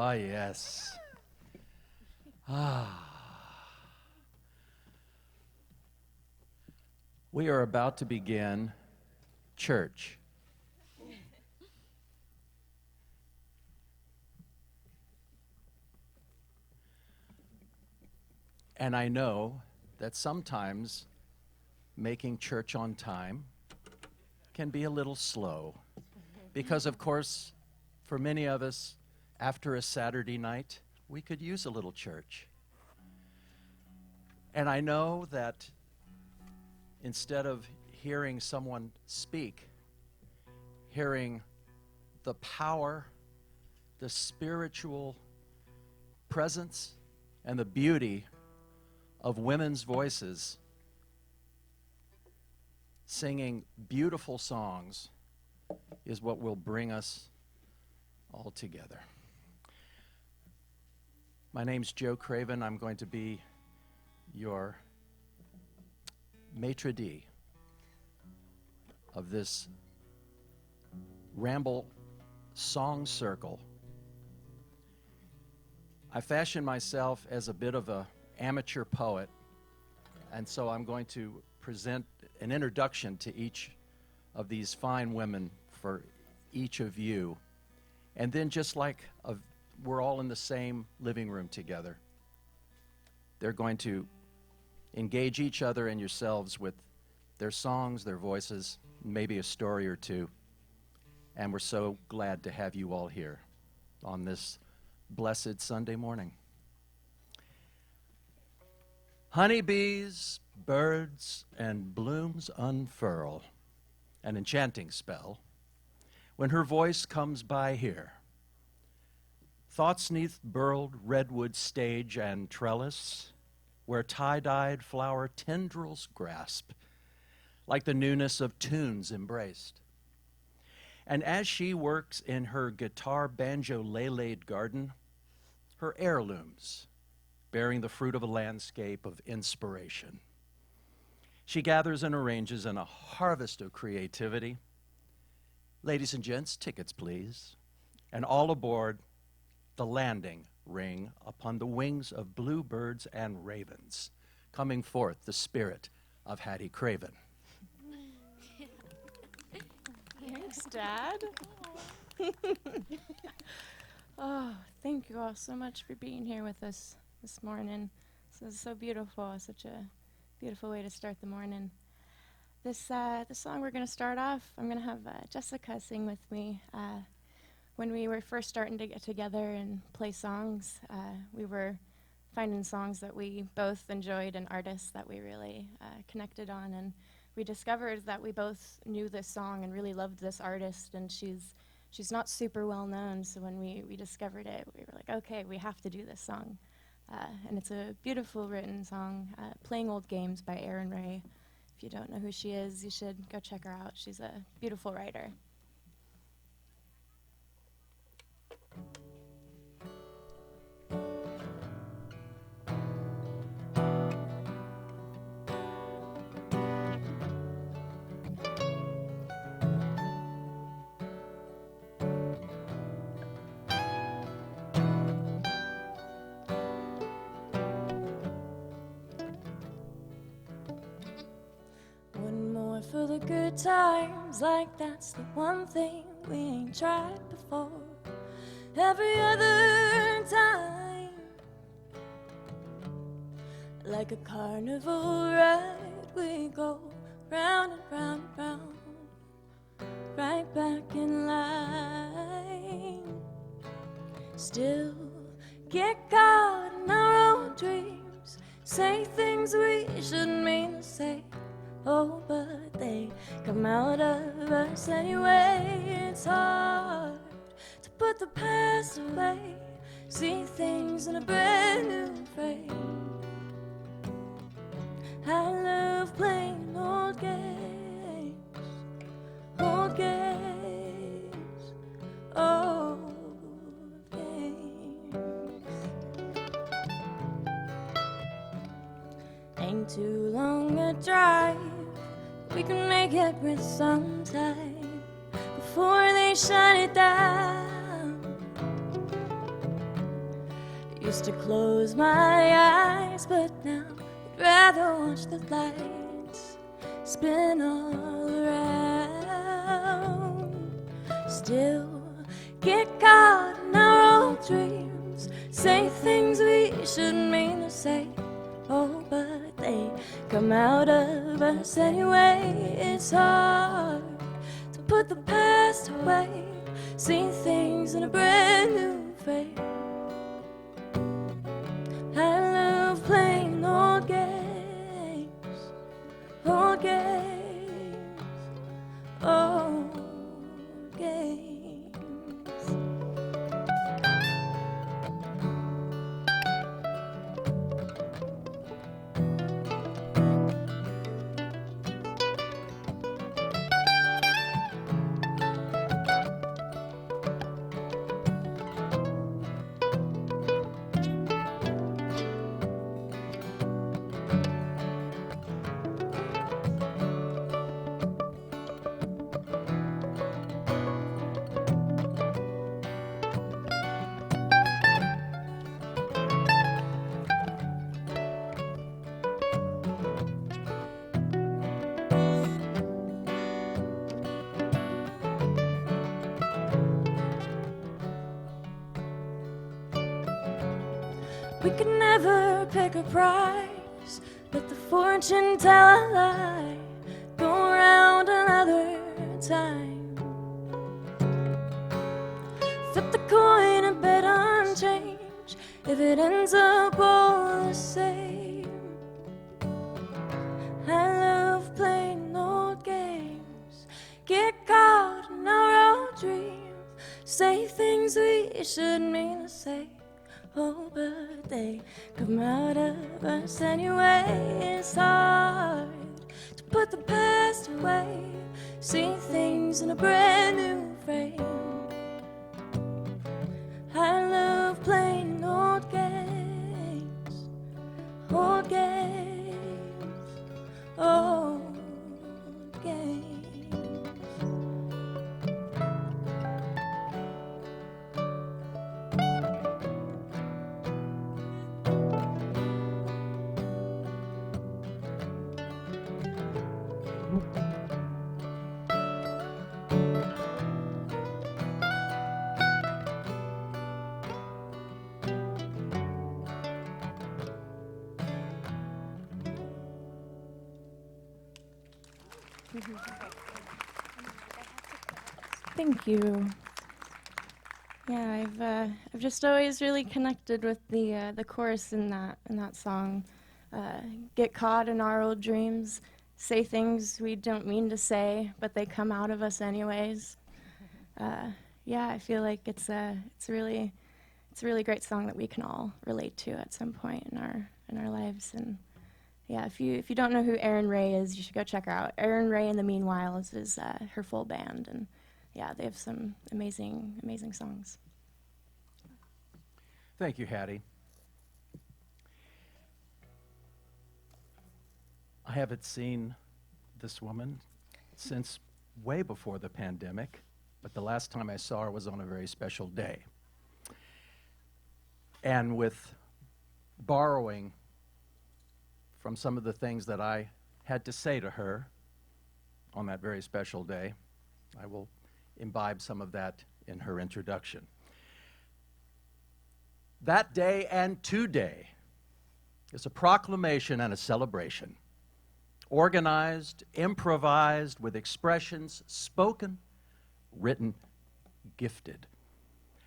Oh, yes. Ah. We are about to begin church. And I know that sometimes making church on time can be a little slow. Because, of course, for many of us, after a Saturday night, we could use a little church. And I know that instead of hearing someone speak, hearing the power, the spiritual presence, and the beauty of women's voices singing beautiful songs is what will bring us all together. My name's Joe Craven. I'm going to be your maitre d' of this Ramble song circle. I fashion myself as a bit of an amateur poet, and so I'm going to present an introduction to each of these fine women for each of you. And then just like we're all in the same living room together, they're going to engage each other and yourselves with their songs, their voices, maybe a story or two. And we're so glad to have you all here on this blessed Sunday morning. Honeybees, birds, and blooms unfurl, an enchanting spell, when her voice comes by here. Thoughts 'neath burled redwood stage and trellis, where tie-dyed flower tendrils grasp, like the newness of tunes embraced. And as she works in her guitar banjo lay-laid garden, her heirlooms, bearing the fruit of a landscape of inspiration. She gathers and arranges in a harvest of creativity. Ladies and gents, tickets please. And all aboard the landing ring upon the wings of bluebirds and ravens, coming forth the spirit of Hattie Craven. Thanks, Dad. Oh, thank you all so much for being here with us this morning. This is so beautiful, such a beautiful way to start the morning. This song we're going to start off, I'm going to have Jessica sing with me. When we were first starting to get together and play songs, we were finding songs that we both enjoyed and artists that we really connected on, and we discovered that we both knew this song and really loved this artist, and she's not super well known, so when we discovered it, we were like, okay, we have to do this song. And it's a beautiful written song, Playing Old Games by Erin Ray. If you don't know who she is, you should go check her out. She's a beautiful writer. For the good times, like that's the one thing we ain't tried before. Every other time, like a carnival ride, we go round and round and round, right back in line. Still get caught in our own dreams, say things we shouldn't mean to say. Oh, but they come out of us anyway. It's hard to put the past away, see things in a brand new frame. I love playing old games, old games, old games. Ain't too long a drive, we can make it with some time before they shut it down. Used to close my eyes, but now I'd rather watch the lights spin all around. Still get caught in our old dreams, say things we shouldn't mean to say. Oh, but they come out of us anyway. It's hard to put the past away, see things in a brand new frame. I love playing old games, old games, old games. We could never pick a price, let the fortune tell a lie, go around another time. Flip the coin and bet on change, if it ends up all the same. I love playing old games, get caught in our old dreams, say things we shouldn't mean to say. Oh, but they come out of us anyway. It's hard to put the past away, see things in a brand new frame. I love playing old games, old games, old games. Thank you. Yeah, I've just always really connected with the chorus in that song. Get caught in our old dreams, say things we don't mean to say, but they come out of us anyways. Yeah, I feel like it's a really great song that we can all relate to at some point in our lives. And yeah, if you don't know who Erin Ray is, you should go check her out. Erin Ray and the Meanwhiles is her full band, and yeah, they have some amazing songs. Thank you, Hattie. I haven't seen this woman since way before the pandemic, but the last time I saw her was on a very special day. And with borrowing from some of the things that I had to say to her on that very special day, I will imbibe some of that in her introduction. That day and today is a proclamation and a celebration, organized, improvised, with expressions spoken, written, gifted,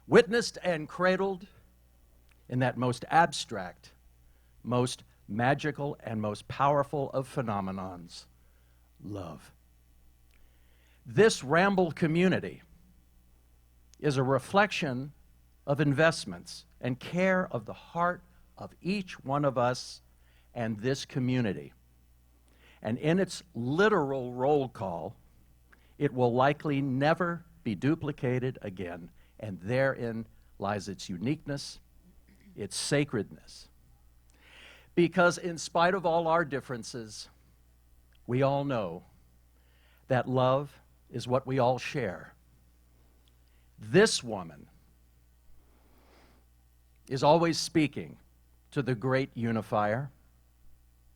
witnessed and cradled in that most abstract, most magical, and most powerful of phenomenons, love. This Ramble community is a reflection of investments and care of the heart of each one of us and this community. And in its literal roll call, it will likely never be duplicated again, and therein lies its uniqueness, its sacredness. Because in spite of all our differences, we all know that love is what we all share. This woman is always speaking to the great unifier,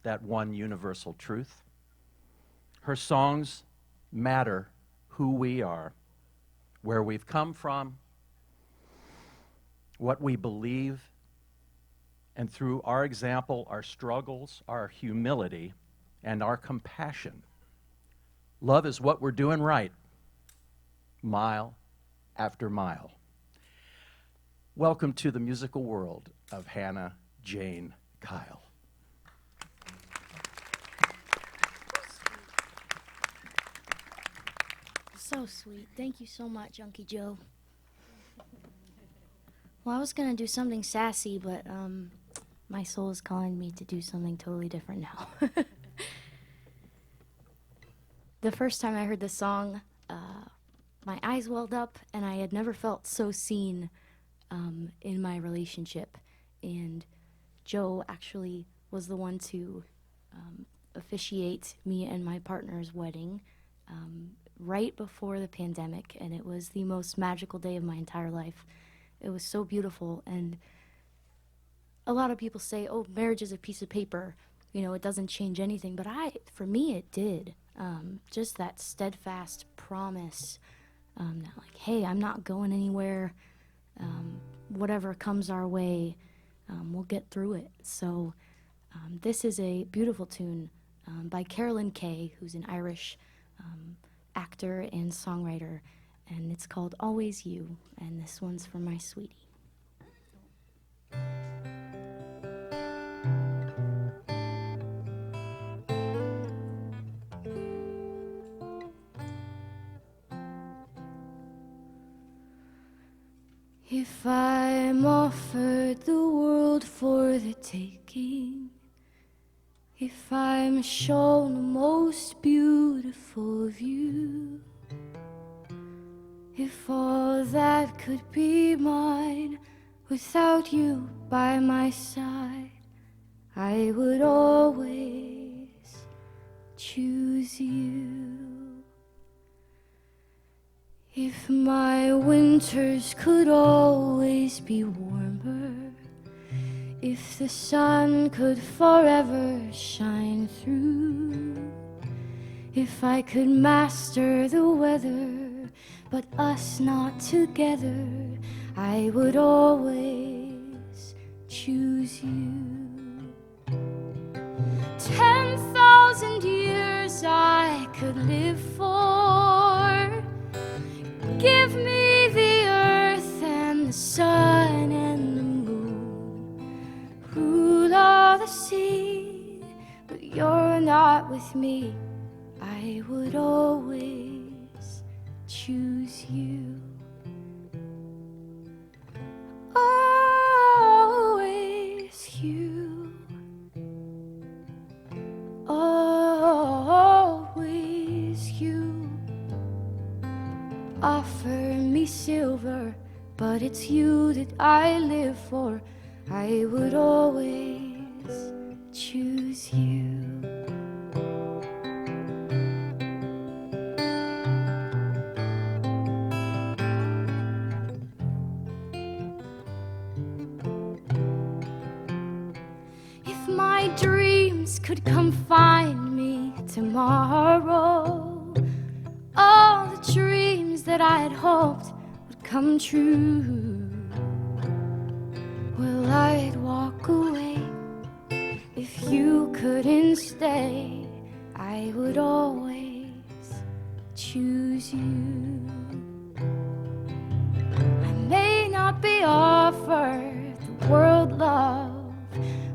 that one universal truth. Her songs matter who we are, where we've come from, what we believe, and through our example, our struggles, our humility, and our compassion. Love is what we're doing right, mile after mile. Welcome to the musical world of Hannah Jane Kile. So sweet. Thank you so much, Unky Joe. Well, I was going to do something sassy, but my soul is calling me to do something totally different now. The first time I heard this song, my eyes welled up, and I had never felt so seen in my relationship. And Joe actually was the one to officiate me and my partner's wedding right before the pandemic, and it was the most magical day of my entire life. It was so beautiful, and a lot of people say, oh, marriage is a piece of paper, you know, it doesn't change anything, but for me, it did. Just that steadfast promise that, like, hey, I'm not going anywhere, whatever comes our way, we'll get through it. So this is a beautiful tune by Carolyn Kay, who's an Irish actor and songwriter, and it's called Always You, and this one's for my sweetie. If I'm offered the world for the taking, if I'm shown the most beautiful view, if all that could be mine without you by my side, I would always choose you. If my winters could always be warmer, if the sun could forever shine through, if I could master the weather, but us not together, I would always choose you. 10,000 years I could live for. Give me the earth and the sun and the moon. Rule all the sea, but you're not with me. I would always choose you. Always you. Always you. Offer me silver, but it's you that I live for. I would always choose you. If my dreams could come find me tomorrow, all the dreams that I had hoped would come true. Well, I'd walk away if you couldn't stay. I would always choose you. I may not be offered the world love,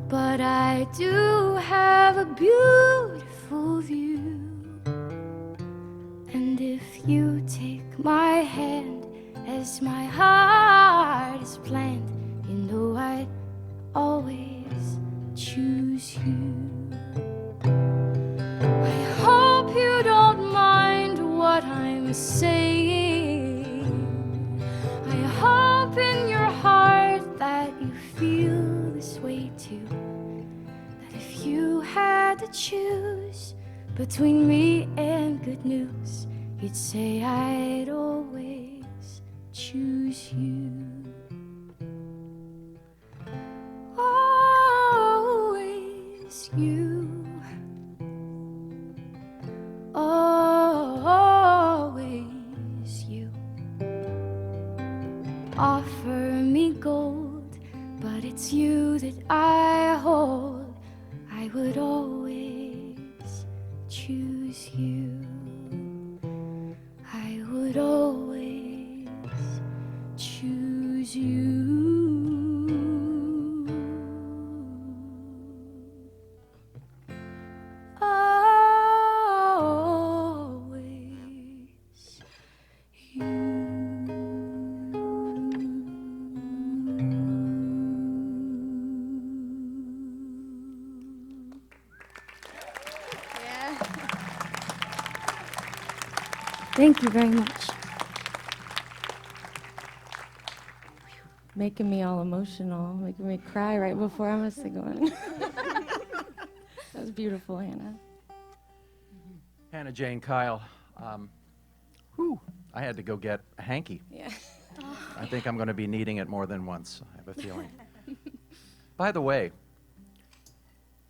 but I do have a beautiful view. And if you take my hand as my heart is planned, you know I'd always choose you. I hope you don't mind what I'm saying. I hope in your heart that you feel this way too. That if you had to choose between me and good news, you'd say I'd always choose you. you. Always you. Offer me gold, but it's you that I hold. I would always choose you. I would always choose you. Always you. Yeah. Thank you very much. Making me all emotional, making me cry right before I was going. That was beautiful, Hannah. Hannah Jane Kile. I had to go get a hanky. Yeah. I think I'm going to be needing it more than once. I have a feeling. By the way,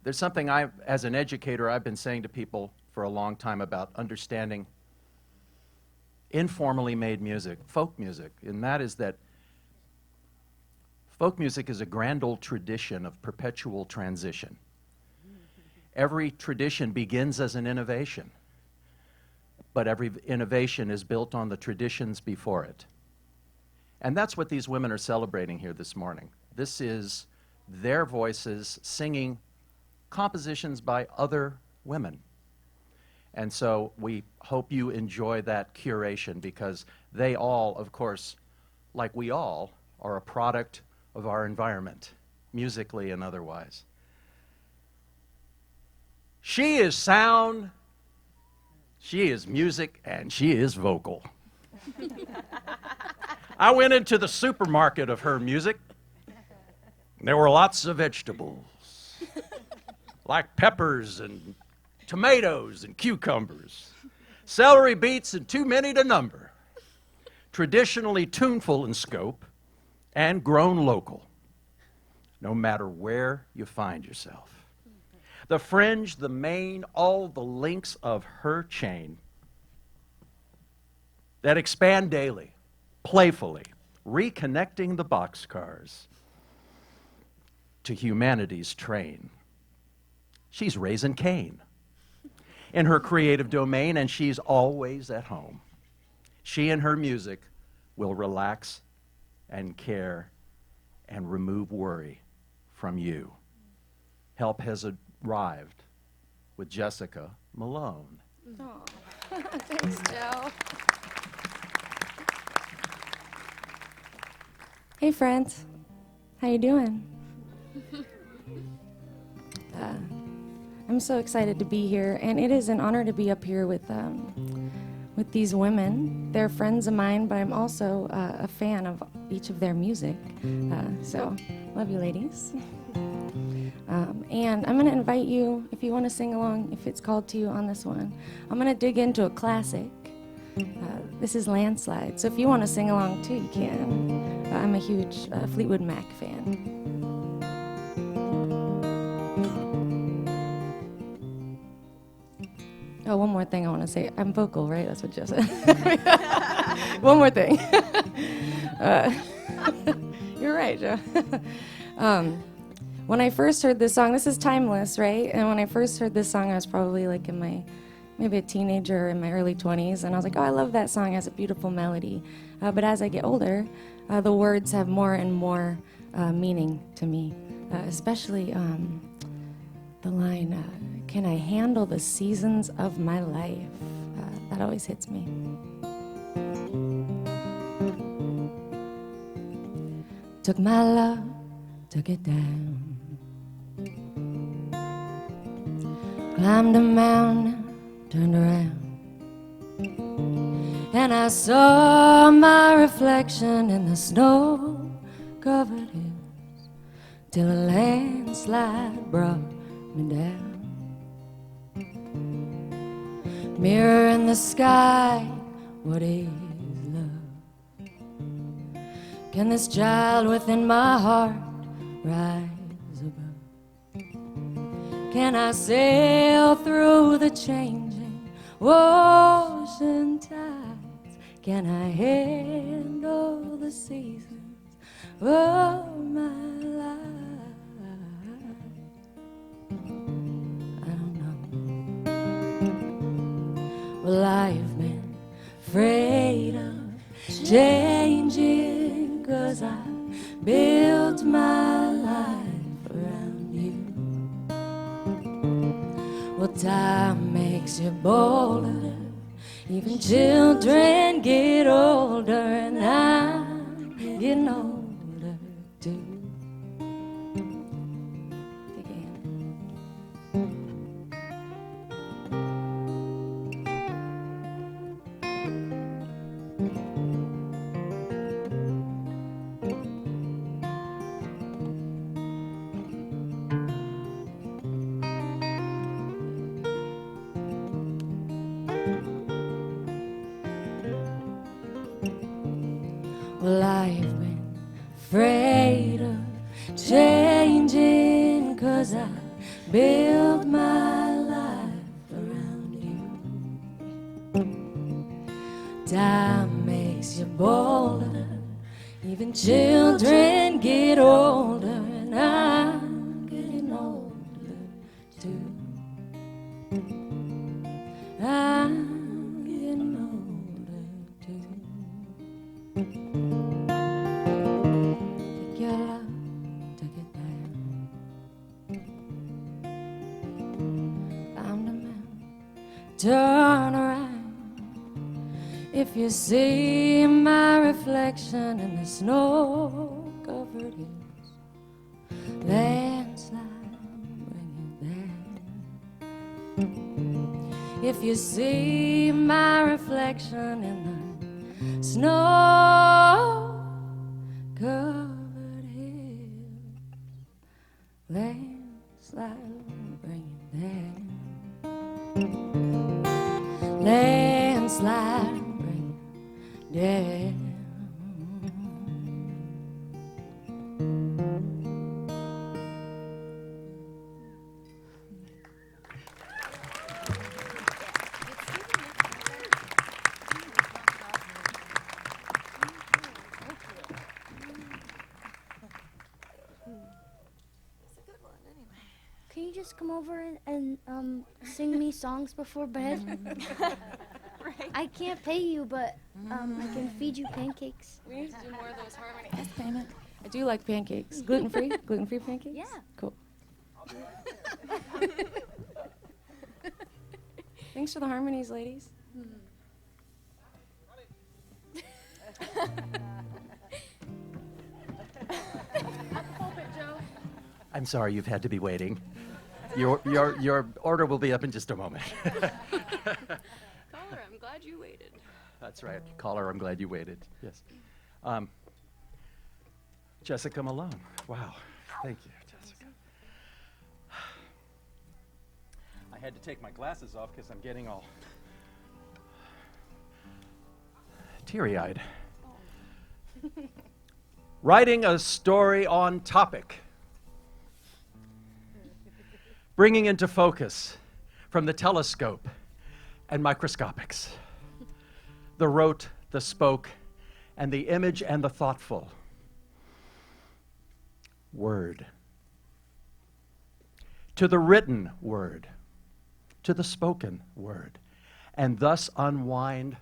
there's something as an educator, I've been saying to people for a long time about understanding informally made music, folk music, and that is that folk music is a grand old tradition of perpetual transition. Every tradition begins as an innovation, but every innovation is built on the traditions before it. And that's what these women are celebrating here this morning. This is their voices singing compositions by other women. And so we hope you enjoy that curation, because they all, of course, like we all, are a product of our environment, musically and otherwise. She is sound, she is music, and she is vocal. I went into the supermarket of her music. There were lots of vegetables, like peppers and tomatoes and cucumbers, celery beets and too many to number, traditionally tuneful in scope and grown local, no matter where you find yourself. The fringe, the mane, all the links of her chain that expand daily, playfully, reconnecting the boxcars to humanity's train. She's raising Cain in her creative domain, and she's always at home. She and her music will relax and care and remove worry from you. Help has arrived with Jessica Malone. Oh. Thanks, Joe. Hey, friends. How you doing? I'm so excited to be here, and it is an honor to be up here with these women. They're friends of mine, but I'm also a fan of each of their music. So, love you, ladies. And I'm going to invite you, if you want to sing along, if it's called to you on this one. I'm going to dig into a classic. This is Landslide, so if you want to sing along too, you can. I'm a huge Fleetwood Mac fan. Oh, one more thing I want to say. I'm vocal, right? That's what Jeff said. One more thing. You're right, Joe. When I first heard this song, this is timeless, right? And when I first heard this song, I was probably like maybe a teenager in my early 20s, and I was like, oh, I love that song. It has a beautiful melody. But as I get older, the words have more and more meaning to me, especially the line, can I handle the seasons of my life? That always hits me. Took my love, took it down. Climbed a mountain, turned around, and I saw my reflection in the snow-covered hills, till a landslide brought me down. Mirror in the sky, what is love? Can this child within my heart rise above? Can I sail through the changing ocean tides? Can I handle the seasons of my life? I don't know. Well, I've been afraid of changing, 'cause I built my life around you. Well, time makes you bolder, even children get older, and I'm getting older too. Take a hand. Well, I've been afraid of changing, 'cause I built my life around you. Time makes you bolder, even children get older, and I'm getting older too. I'm getting older too. Take your love, take it down. I'm the man. Turn around. If you see my reflection in the snow-covered hills, landslide bring you down. If you see my reflection in the snow-covered hills, landslide bring you down. Landslide bring you down. Can you just come over and sing me songs before bed? I can't pay you, but I can feed you pancakes. We need to do more of those harmonies. That's payment. I do like pancakes. Gluten-free? Gluten-free pancakes? Yeah. Cool. Thanks for the harmonies, ladies. I'm sorry you've had to be waiting. Your order will be up in just a moment. Caller, I'm glad you waited. That's right. Caller, I'm glad you waited. Yes. Jessica Malone. Wow. Thank you, Jessica. I had to take my glasses off because I'm getting all teary-eyed. Writing a story on topic. Bringing into focus from the telescope and microscopics, the rote, the spoke, and the image and the thoughtful. Word. To the written word, to the spoken word, and thus unwind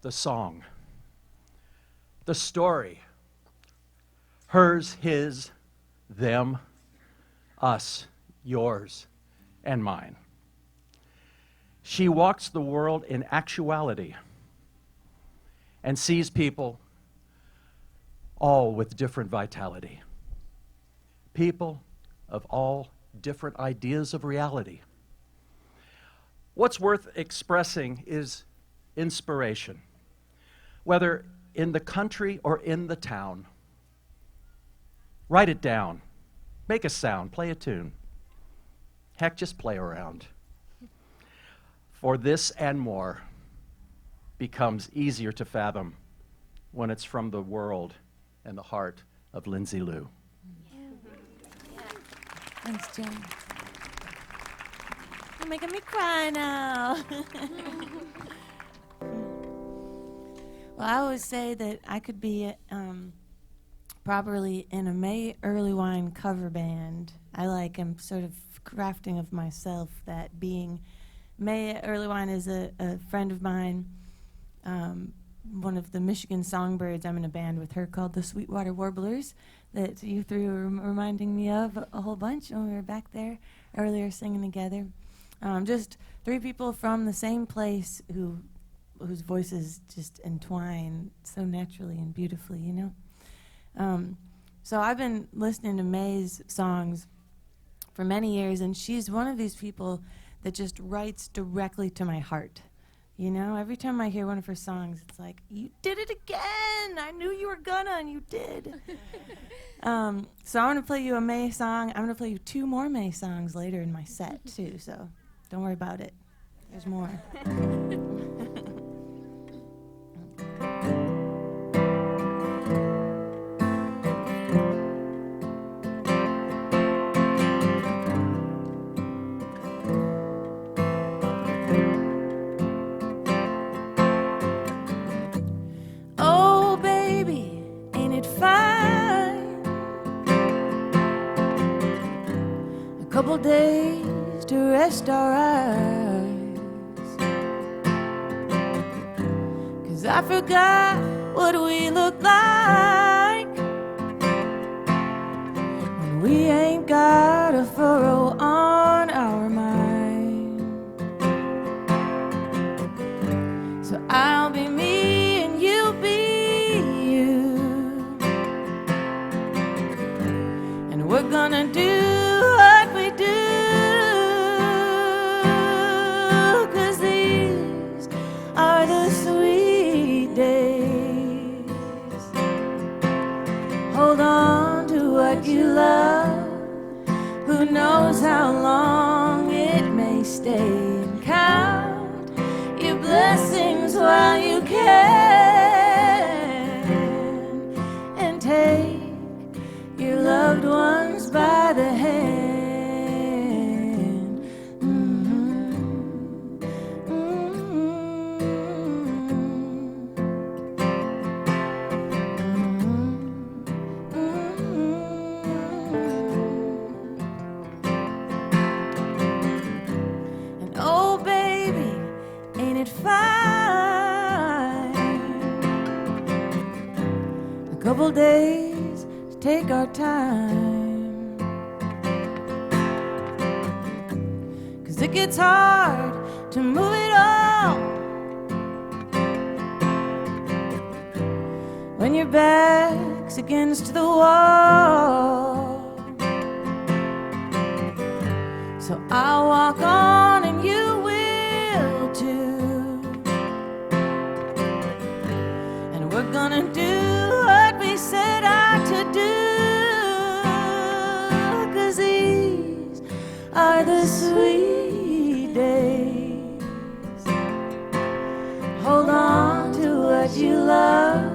the song, the story, hers, his, them, us, yours, and mine. She walks the world in actuality and sees people all with different vitality. People of all different ideas of reality. What's worth expressing is inspiration, whether in the country or in the town. Write it down, make a sound, play a tune. Heck, just play around. For this and more becomes easier to fathom when it's from the world and the heart of Lindsay Lou. Thanks, Jim. You're making me cry now. Well, I always say that I could be properly in a May Early Wine cover band. I'm sort of crafting of myself that being May Early Wine is a friend of mine, one of the Michigan songbirds. I'm in a band with her called the Sweetwater Warblers that you three were reminding me of a whole bunch when we were back there earlier singing together. Just three people from the same place whose voices just entwine so naturally and beautifully, you know? So I've been listening to May's songs for many years, and she's one of these people that just writes directly to my heart. You know, every time I hear one of her songs, it's like, you did it again! I knew you were gonna, and you did. So I'm gonna play you a May song. I'm gonna play you 2 more May songs later in my set, too, so don't worry about it. There's more. Oh, baby, ain't it fine? A couple days to rest our eyes, 'cause I forgot what we look like when we ain't got a furrow on our mind. So I'll be me and you'll be you, and we're gonna do what we do, 'cause these are the sweet days. Hold on to what you love, who knows how long it may stay, and count your blessings while you can, and take your loved ones by the hand. And oh, baby, ain't it fine? A couple days to take our time, 'cause it gets hard to move it all when your back's against the wall. So I'll walk on and you will too, and we're gonna do what we set out to do, 'cause these are the sweet days. Hold on to what you love,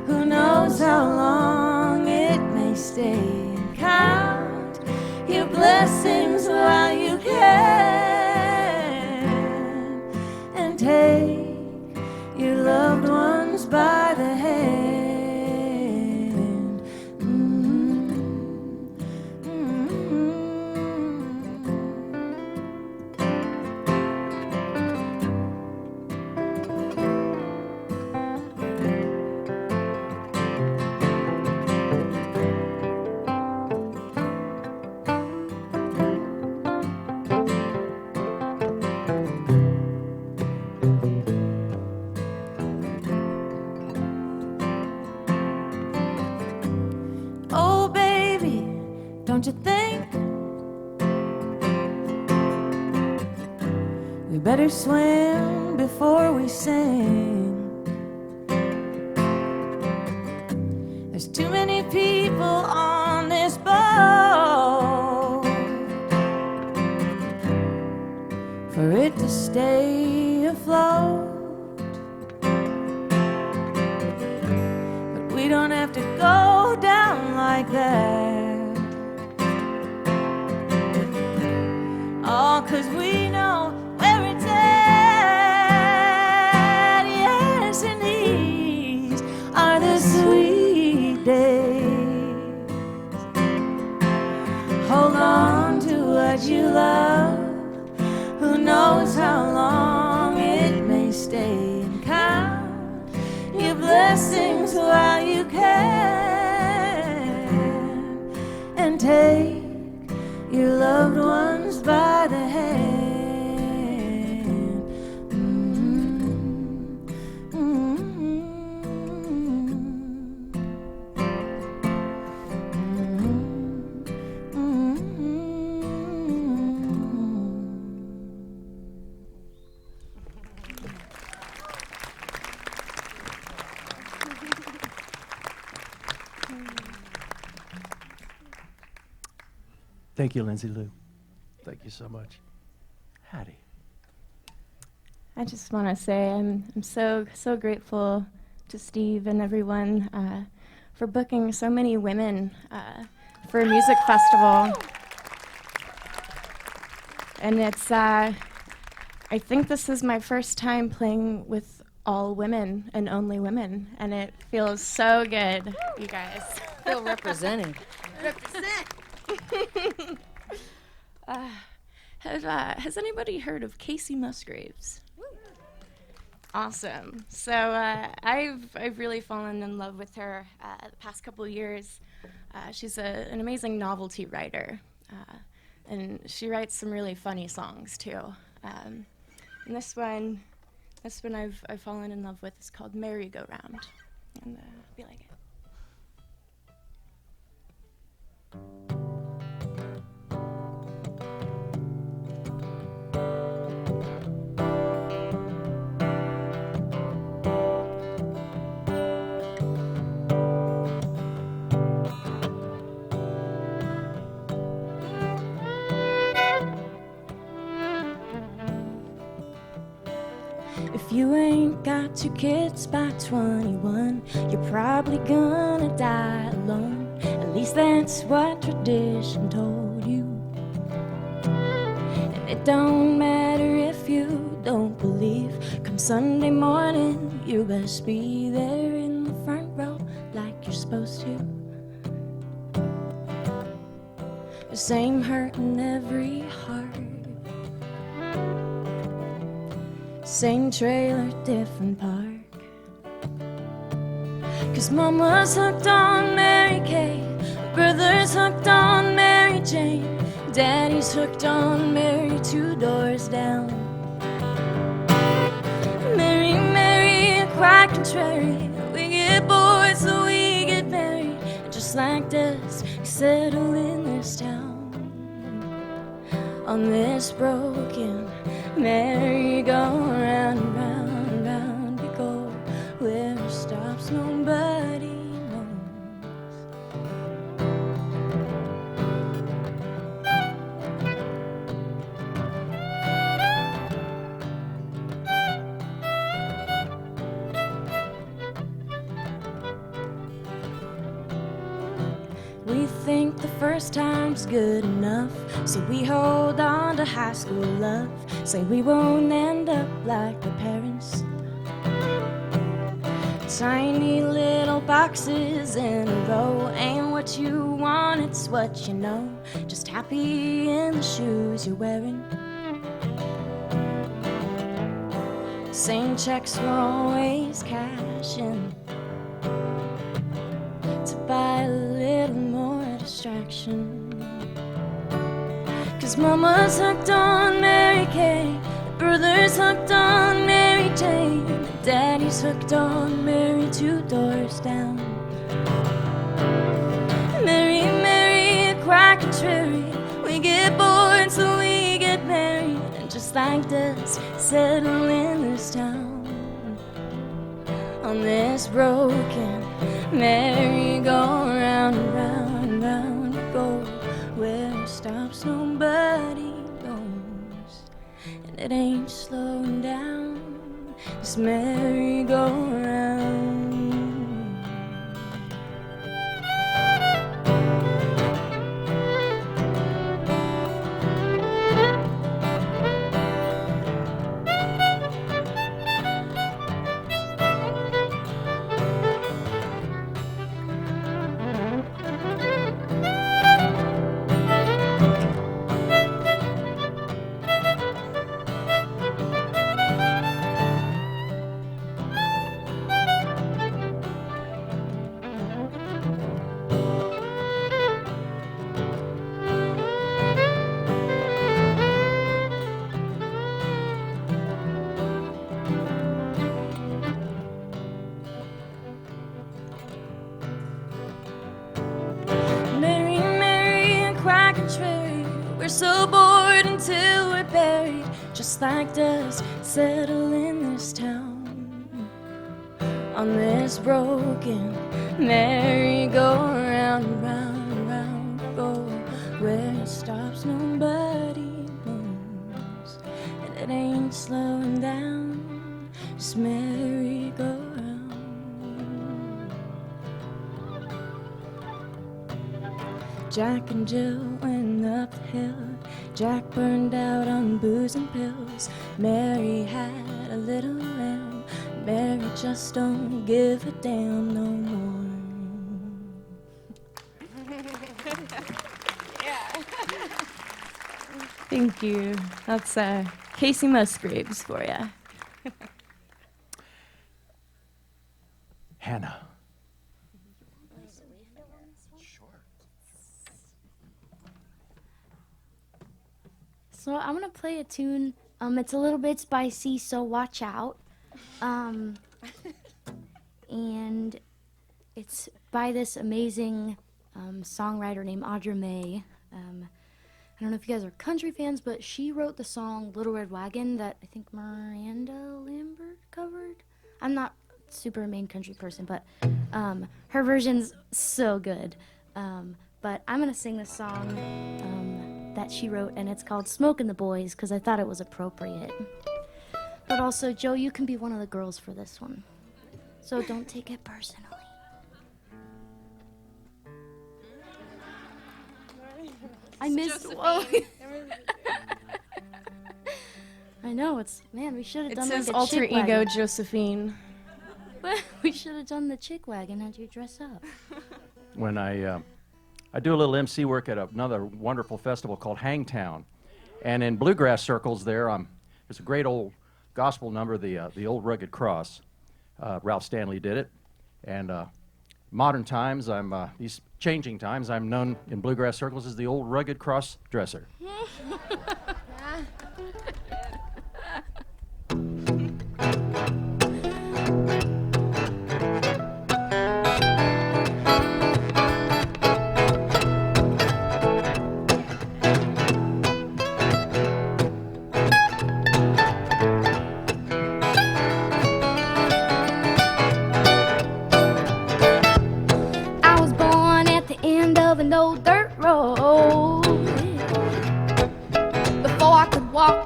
who knows how long it may stay, and count your blessings while you can, and take your loved ones by the hand. Oh, baby, don't you think we better swim before we sing? There's too many people on this boat for it to stay afloat. But we don't have to go down like that, all 'cause we know where it's at. Yes, and these are the sweet days. Hold on to what you love. Who knows how long it may stay, and count your blessings while you can, and take your loved ones by the hand. Thank you, Lindsay Lou. Thank you so much. Hattie. I just want to say I'm so grateful to Steve and everyone for booking so many women for a music festival. And it's I think this is my first time playing with all women and only women, and it feels so good, you guys. Feel represented. Has anybody heard of Casey Musgraves? Awesome. So I've really fallen in love with her the past couple of years. She's an amazing novelty writer, and she writes some really funny songs too. And this one I've fallen in love with is called Merry Go Round, and be like it. If you ain't got 2 kids by 21, you're probably gonna die alone. At least that's what tradition told you. And it don't matter if you don't believe. Come Sunday morning, you best be there in the front row like you're supposed to. The same hurt in every heart. Same trailer, different park. 'Cause Mama's hooked on Mary Kay, brother's hooked on Mary Jane, Daddy's hooked on Mary 2 doors down. Mary, Mary, quite contrary, we get bored so we get married, and just like this, we settle in this town. On this broken merry-go-round, round, round we go, where it stops nobody knows. We think the first time's good enough, so we hold on to high school love. Say we won't end up like our parents. Tiny little boxes in a row. Ain't what you want, it's what you know. Just happy in the shoes you're wearing. Same checks we're always cashing to buy a little more distraction. 'Cause Mama's hooked on Mary Kay, brother's hooked on Mary Jane, Daddy's hooked on Mary 2 doors down. Mary, Mary, quite contrary, we get bored so we get married, and just like this, settle in this town. On this broken merry-go-round, round, round we go, where it stops nobody knows, and it ain't slowing down, this merry-go-round. We're so bored until we're buried, just like dust settle in this town. On this broken merry-go-round, round, round, go where it stops, nobody moves, and it ain't slowing down, just merry-go-round. Jack and Jill went up the hill. Jack burned out on booze and pills. Mary had a little lamb. Mary just don't give a damn no more. Thank you. That's Casey Musgraves for you. Hannah. So I'm gonna play a tune. It's a little bit spicy, so watch out. And it's by this amazing songwriter named Audra May. I don't know if you guys are country fans, but she wrote the song Little Red Wagon that I think Miranda Lambert covered. I'm not super a main country person, but her version's so good. But I'm gonna sing this song that she wrote, and it's called Smokin' the Boys, because I thought it was appropriate. But also, Joe, you can be one of the girls for this one, so don't take it personally. I missed one. I know, man, we should have done It's his like a alter chick ego, wagon. Josephine. We should have done the chick wagon, had you dress up. When I do a little MC work at another wonderful festival called Hangtown, and in bluegrass circles there's a great old gospel number, the Old Rugged Cross. Ralph Stanley did it, and modern times, these changing times, I'm known in bluegrass circles as the Old Rugged Cross dresser.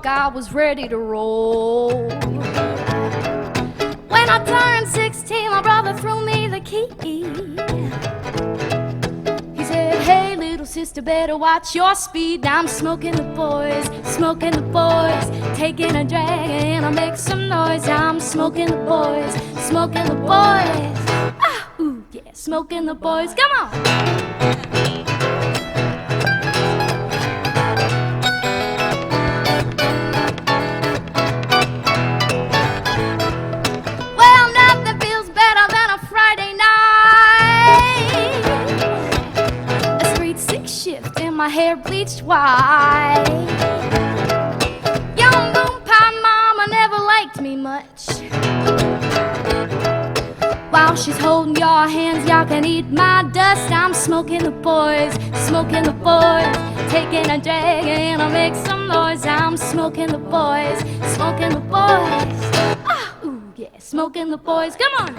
I was ready to roll. When I turned 16, my brother threw me the key. He said, hey, little sister, better watch your speed. Now I'm smoking the boys, taking a drag and I make some noise. I'm smoking the boys, ah, ooh, yeah, smoking the boys, come on. My hair bleached white. Young boom pie mama never liked me much. While she's holding your hands, y'all can eat my dust. I'm smoking the boys, taking a drag and I'll make some noise. I'm smoking the boys, ah, ooh, yeah, smoking the boys, come on.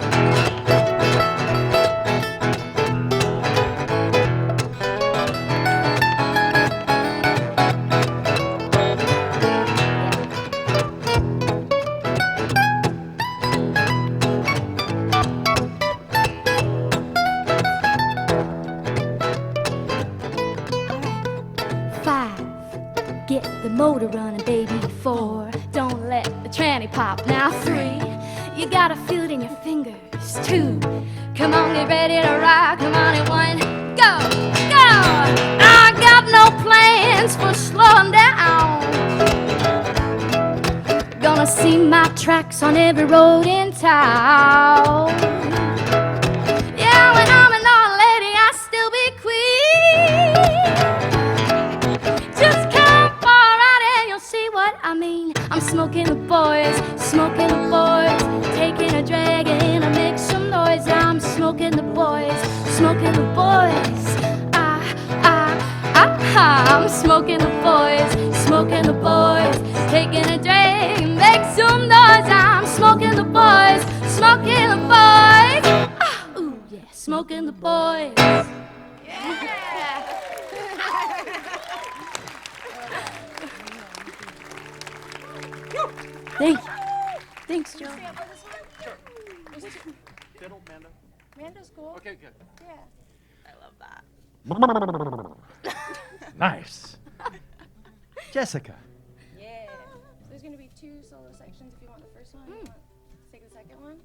Motor running, baby. 4, don't let the tranny pop. Now 3, you gotta feel it in your fingers. 2, come on, get ready to rock. Come on, and 1, go, go. I got no plans for slowing down. Gonna see my tracks on every road in town. Yeah, when I'm an old lady, I still be queen. Just come see what I mean. I'm smoking the boys, taking a drag and I make some noise. I'm smoking the boys, I'm I'm smoking the boys, taking a drink, make some noise. I'm smoking the boys, smoking the boys. Ah, ooh, yeah, smoking the boys. Thank you. Thanks, Joe. Fiddle, Mando. Mando's cool. Okay, good. Yeah. Nice. Jessica. Yeah. So there's going to be 2 solo sections if you want the first one. You want to take the second one?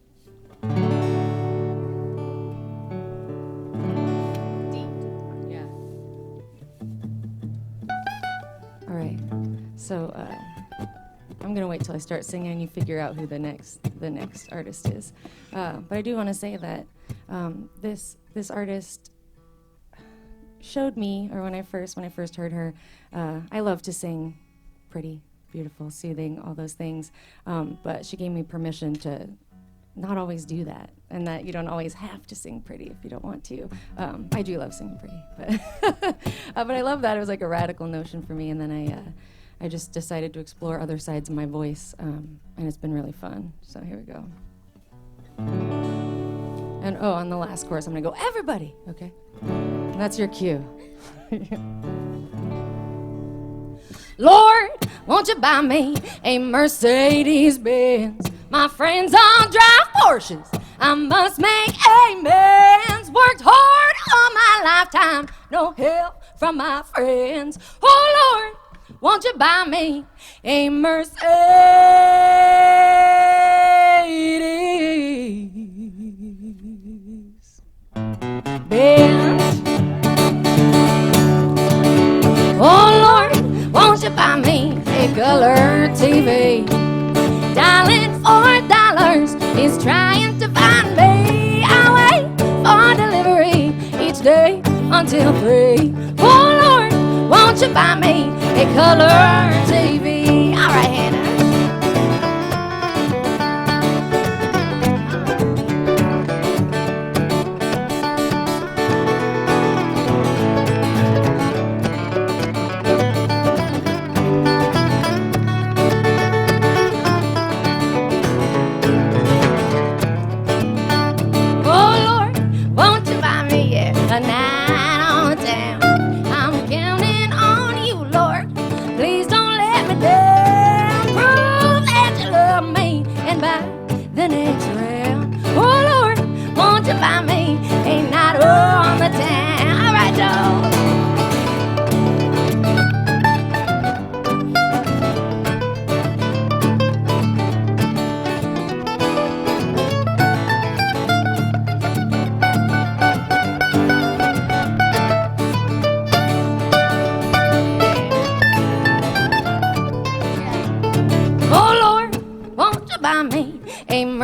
All right. So I'm gonna wait till I start singing and you figure out who the next artist is. But I do want to say that this artist showed me, or when I first heard her, I love to sing pretty, beautiful, soothing, all those things. But she gave me permission to not always do that, and that you don't always have to sing pretty if you don't want to. I do love singing pretty, but I love that. It was like a radical notion for me, and then I just decided to explore other sides of my voice, and it's been really fun. So here we go. And on the last chorus, I'm gonna go, everybody, okay? And that's your cue. Lord, won't you buy me a Mercedes-Benz? My friends all drive Porsches. I must make amends. Worked hard all my lifetime, no help from my friends. Oh Lord, won't you buy me a Mercedes-Benz? Oh Lord, won't you buy me a color TV? Dialing $4 is trying to find me. I wait for delivery each day until 3. Oh Lord, won't you buy me a color TV? All right, Hannah.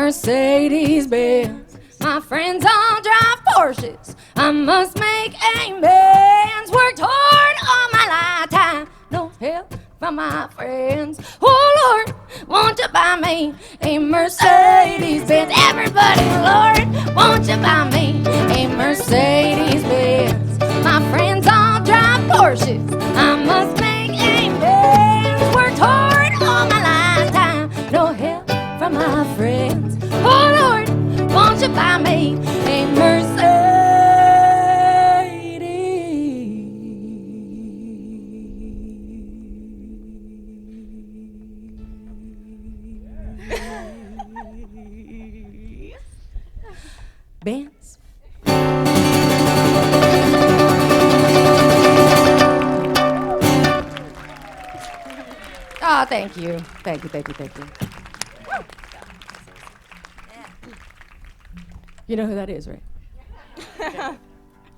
Mercedes-Benz. My friends all drive Porsches. I must make amends. Worked hard all my lifetime, no help from my friends. Oh Lord, won't you buy me a Mercedes-Benz? Everybody, Lord, won't you buy me a Mercedes-Benz? My friends all drive Porsches. I must make amends. Worked hard all my lifetime, no help from my friends. Oh Lord, won't you buy me a Mercedes-Benz? Oh, thank you. Thank you. You know who that is, right?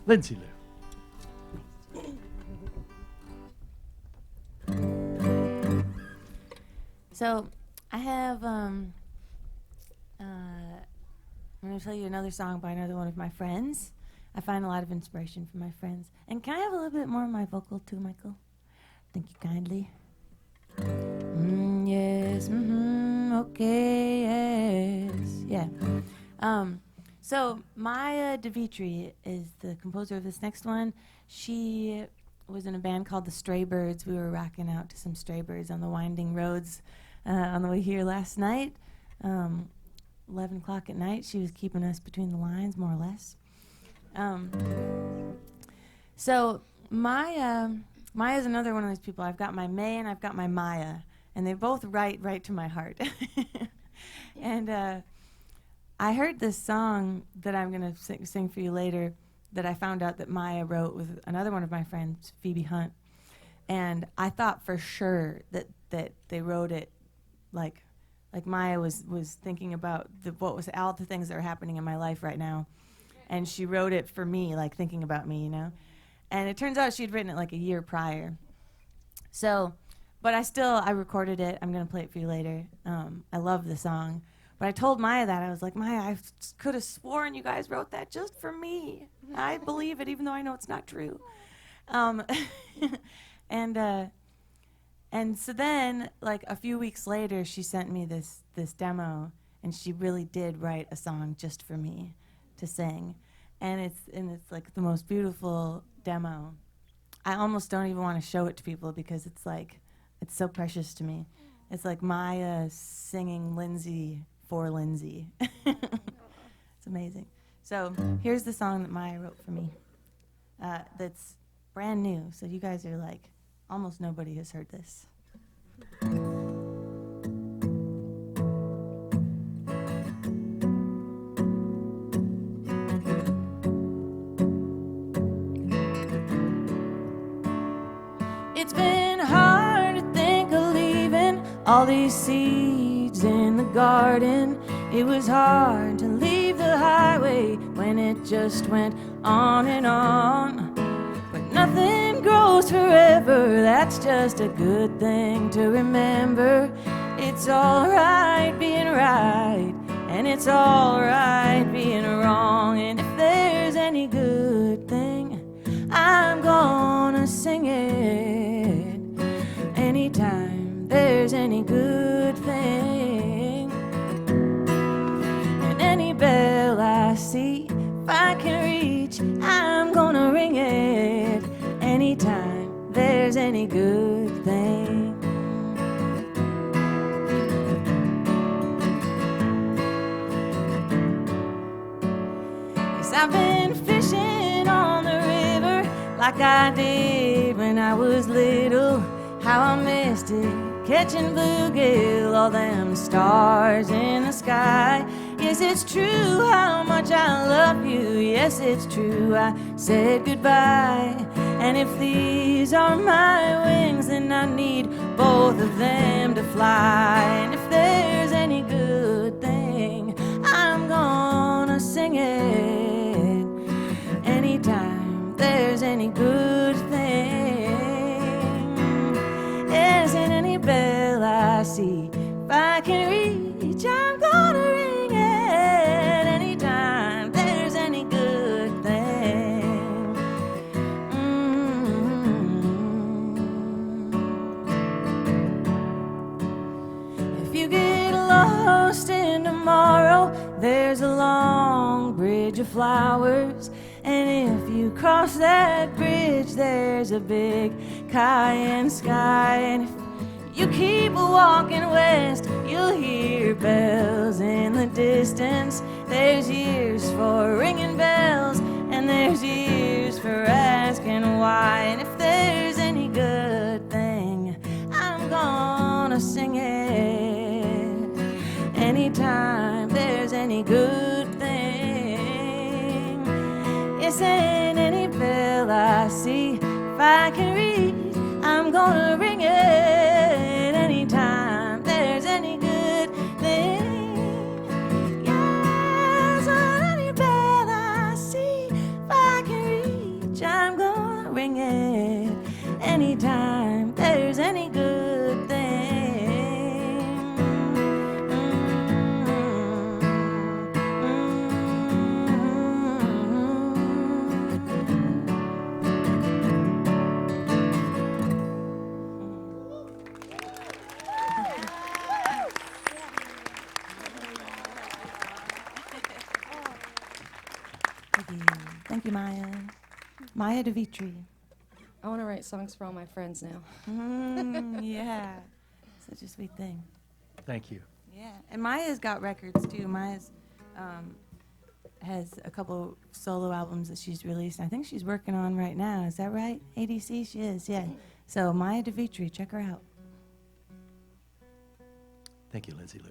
Lindsay Lou. So I have I'm going to tell you another song by another one of my friends. I find a lot of inspiration from my friends. And can I have a little bit more of my vocal too, Michael? Thank you kindly. Yes, okay, yes, yeah. So Maya DeVitri is the composer of this next one. She was in a band called the Stray Birds. We were rocking out to some Stray Birds on the winding roads on the way here last night. 11 o'clock at night. She was keeping us between the lines, more or less. So Maya's another one of those people. I've got my May and I've got my Maya, and they both write right to my heart. And I heard this song that I'm going to sing for you later that I found out that Maya wrote with another one of my friends, Phoebe Hunt. And I thought for sure that they wrote it like Maya was thinking about what was all the things that are happening in my life right now. And she wrote it for me, like thinking about me, you know. And it turns out she'd written it like a year prior. So, but I recorded it. I'm going to play it for you later. I love the song. But I told Maya that. I was like, Maya, I could have sworn you guys wrote that just for me. I believe it, even though I know it's not true. And so then, like a few weeks later, she sent me this demo, and she really did write a song just for me to sing. And it's like the most beautiful demo. I almost don't even want to show it to people because it's so precious to me. It's like Maya singing Lindsay for Lindsay. It's amazing. So here's the song that Maya wrote for me. That's brand new. So you guys are like, almost nobody has heard this. It's been hard to think of leaving all these seeds in the garden. It was hard to leave the highway when it just went on and on. But nothing grows forever, that's just a good thing to remember. It's alright being right, and it's alright being wrong. And if there's any good thing, I'm gonna sing it. Anytime there's any good thing, and any bell I see, if I can reach, I'm gonna ring it. Anytime there's any good thing. Yes, I've been fishing on the river like I did when I was little. How I missed it, catching bluegill, all them stars in the sky. Yes, it's true how much I love you. Yes, it's true, I said goodbye. And if these are my wings, then I need both of them to fly. And if there's any good thing, I'm gonna sing it. Anytime there's any good thing. Isn't any bell I see, if I can reach, I'm gonna ring it. Anytime there's any good thing. If you get lost in tomorrow, there's a long bridge of flowers. And if you cross that bridge, there's a big Cayenne sky. And if you keep walking west, you'll hear bells in the distance. There's years for ringing bells, and there's years for asking why. And if there's any good thing, I'm gonna sing it. Anytime there's any good thing. Yes, ain't any bell I see, if I can reach, I'm gonna ring it. Anytime there's any good thing. Yes, on any bell I see, if I can reach, I'm gonna ring it. Anytime there's any good thing. Thank you, Maya. Maya DeVitri. I want to write songs for all my friends now. Yeah, such a sweet thing. Thank you. Yeah, and Maya's got records too. Maya's has a couple solo albums that she's released. I think she's working on right now. Is that right? ADC, she is. Yeah. So Maya DeVitri, check her out. Thank you, Lindsay Lou.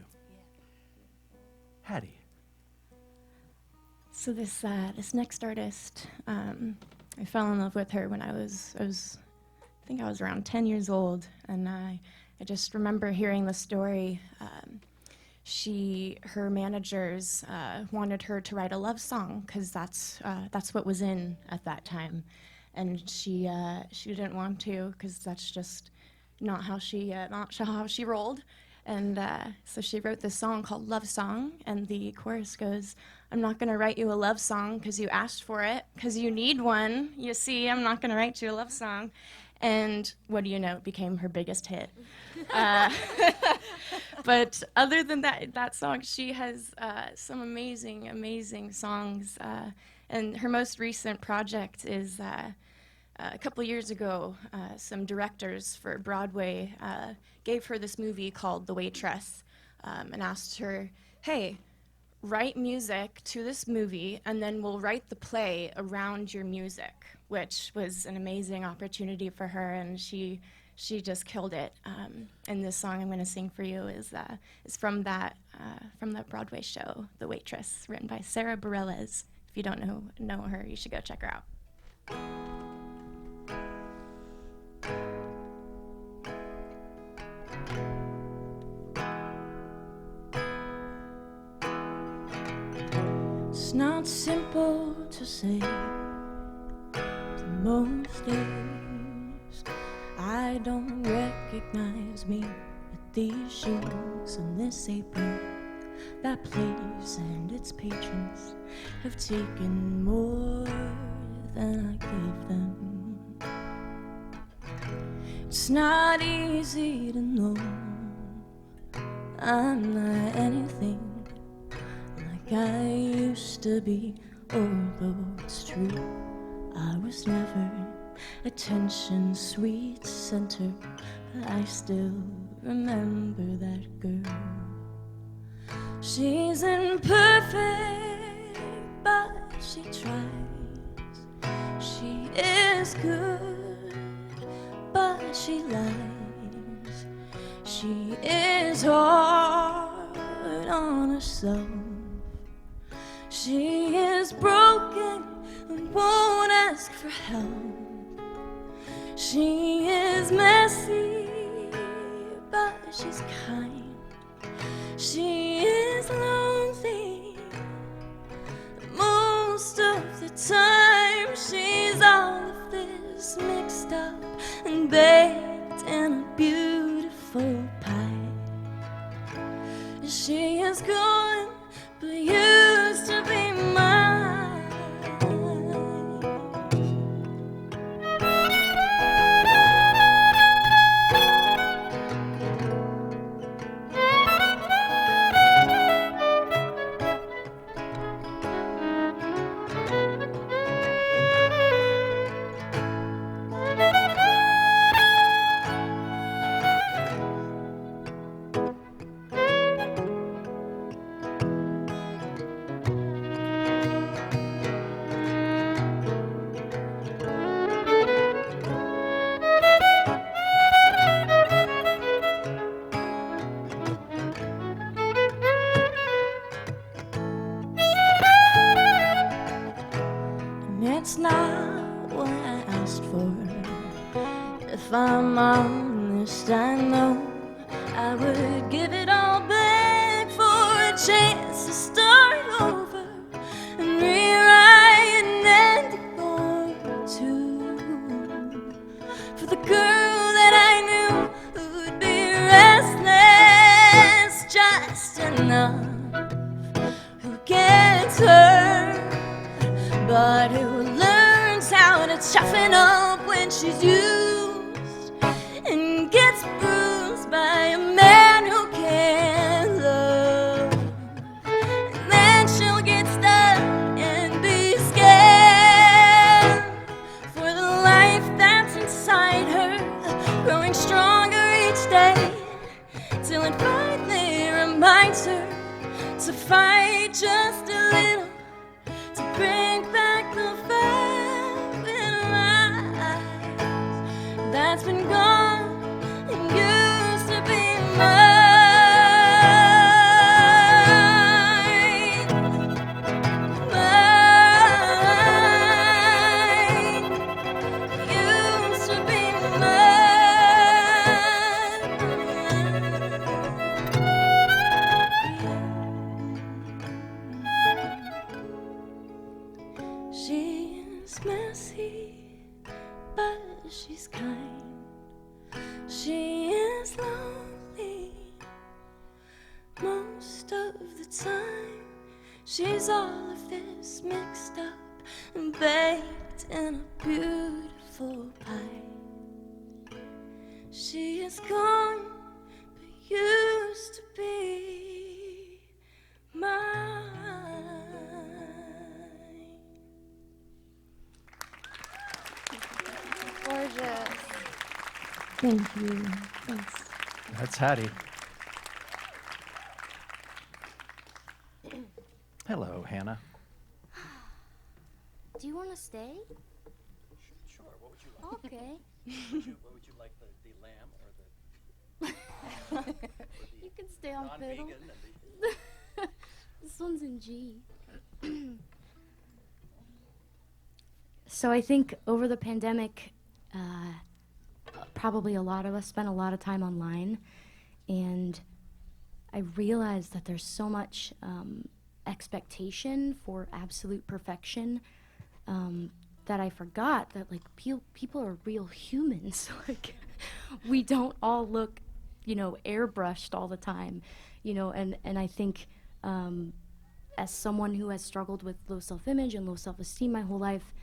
Hattie. So this next artist, I fell in love with her when I think I was around 10 years old, and I just remember hearing the story. Her managers wanted her to write a love song because that's what was in at that time, and she didn't want to because that's just not how she rolled. And so she wrote this song called Love Song, and the chorus goes, "I'm not going to write you a love song because you asked for it, because you need one. You see, I'm not going to write you a love song." And what do you know? It became her biggest hit. But other than that song, she has some amazing, amazing songs. And her most recent project is a couple years ago, some directors for Broadway gave her this movie called The Waitress and asked her, hey, write music to this movie and then we'll write the play around your music, which was an amazing opportunity for her, and she just killed it. And this song I'm going to sing for you is from that Broadway show, The Waitress, written by Sarah Bareilles. If you don't know her, you should go check her out. It's not simple to say to most days. I don't recognize me with these shoes and this apron. That place and its patrons have taken more than I gave them. It's not easy to know I'm not anything like I used to be, although it's true I was never attention sweet center, but I still remember that girl. She's imperfect, but she tries. She is good, but she lies. She is hard on herself. She is broken and won't ask for help. She is messy, but she's kind. She is lonely most of the time. She's all of this mixed up and baked in a beautiful pie. She is gone, but used to be mine. It's not what I asked for. If I'm honest, I know I would give it all back for a chance to start over and rewrite an ending or two for the girl that I knew who would be restless just enough, who gets hurt but who learns how to toughen up when she's used and gets bruised by a man who can't love. And then she'll get stuck and be scared for the life that's in She is messy, but she's kind. She is lonely most of the time. She's all of this mixed up and baked in a beautiful pie. She is gone, but used to be mine. Gorgeous. Thank you. Thanks. That's Hattie. Hello, Hannah. Do you want to stay? Sure. What would you like? Okay. What would you like, the lamb or the You can stay on fiddle. non-vegan? This one's in G. So I think over the pandemic, probably a lot of us spent a lot of time online, and I realized that there's so much expectation for absolute perfection that I forgot that like people are real humans. Like we don't all look, airbrushed all the time, and I think as someone who has struggled with low self-image and low self-esteem my whole life,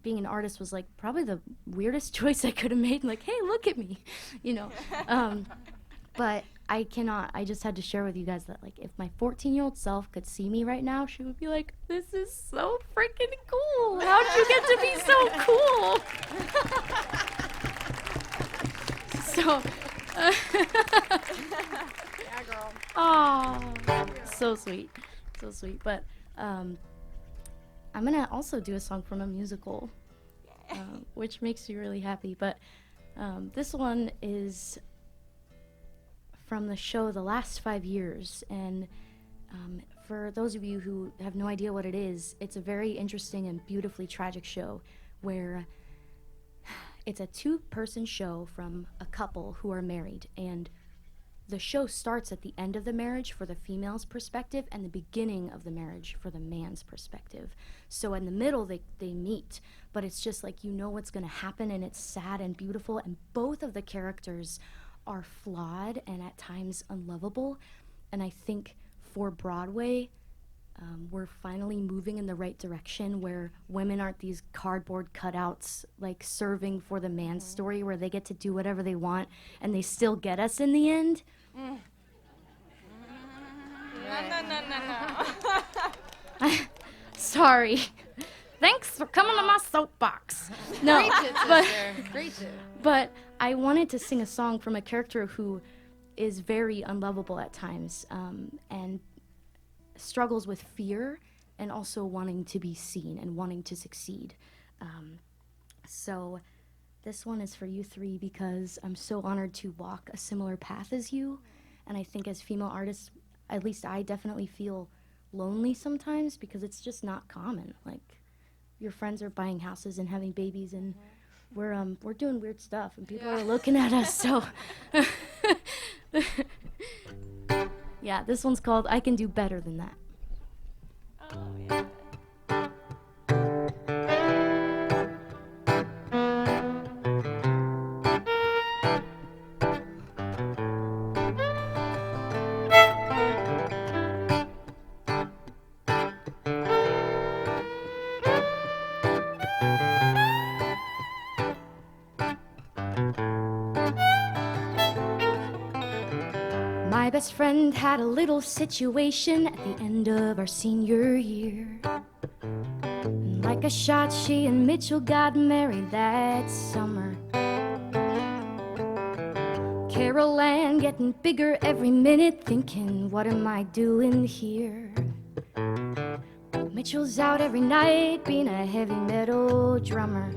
being an artist was like probably the weirdest choice I could have made. Like, hey, look at me, But I just had to share with you guys that like if my 14-year-old self could see me right now, she would be like, this is so freaking cool. How'd you get to be so cool? So, Yeah, girl. oh, so sweet. So sweet. But I'm going to also do a song from a musical, which makes me really happy. But this one is from the show The Last 5 Years, and for those of you who have no idea what it is, it's a very interesting and beautifully tragic show where it's a 2-person show from a couple who are married, and the show starts at the end of the marriage for the female's perspective and the beginning of the marriage for the man's perspective. So in the middle they meet, but it's just like what's going to happen, and it's sad and beautiful, and both of the characters are flawed and at times unlovable. And I think for Broadway, we're finally moving in the right direction where women aren't these cardboard cutouts like serving for the man's story where they get to do whatever they want and they still get us in the end. No. Sorry. Thanks for coming to my soapbox. No, Preach it. But I wanted to sing a song from a character who is very unlovable at times, and struggles with fear and also wanting to be seen and wanting to succeed. So this one is for you 3 because I'm so honored to walk a similar path as you. And I think as female artists, at least I definitely feel lonely sometimes because it's just not common. Like your friends are buying houses and having babies, and we're doing weird stuff, and people are looking at us. So, yeah, this one's called "I Can Do Better Than That." Oh, yeah. My best friend had a little situation at the end of our senior year. And like a shot, she and Mitchell got married that summer. Carol Ann getting bigger every minute, thinking, what am I doing here? Mitchell's out every night being a heavy metal drummer.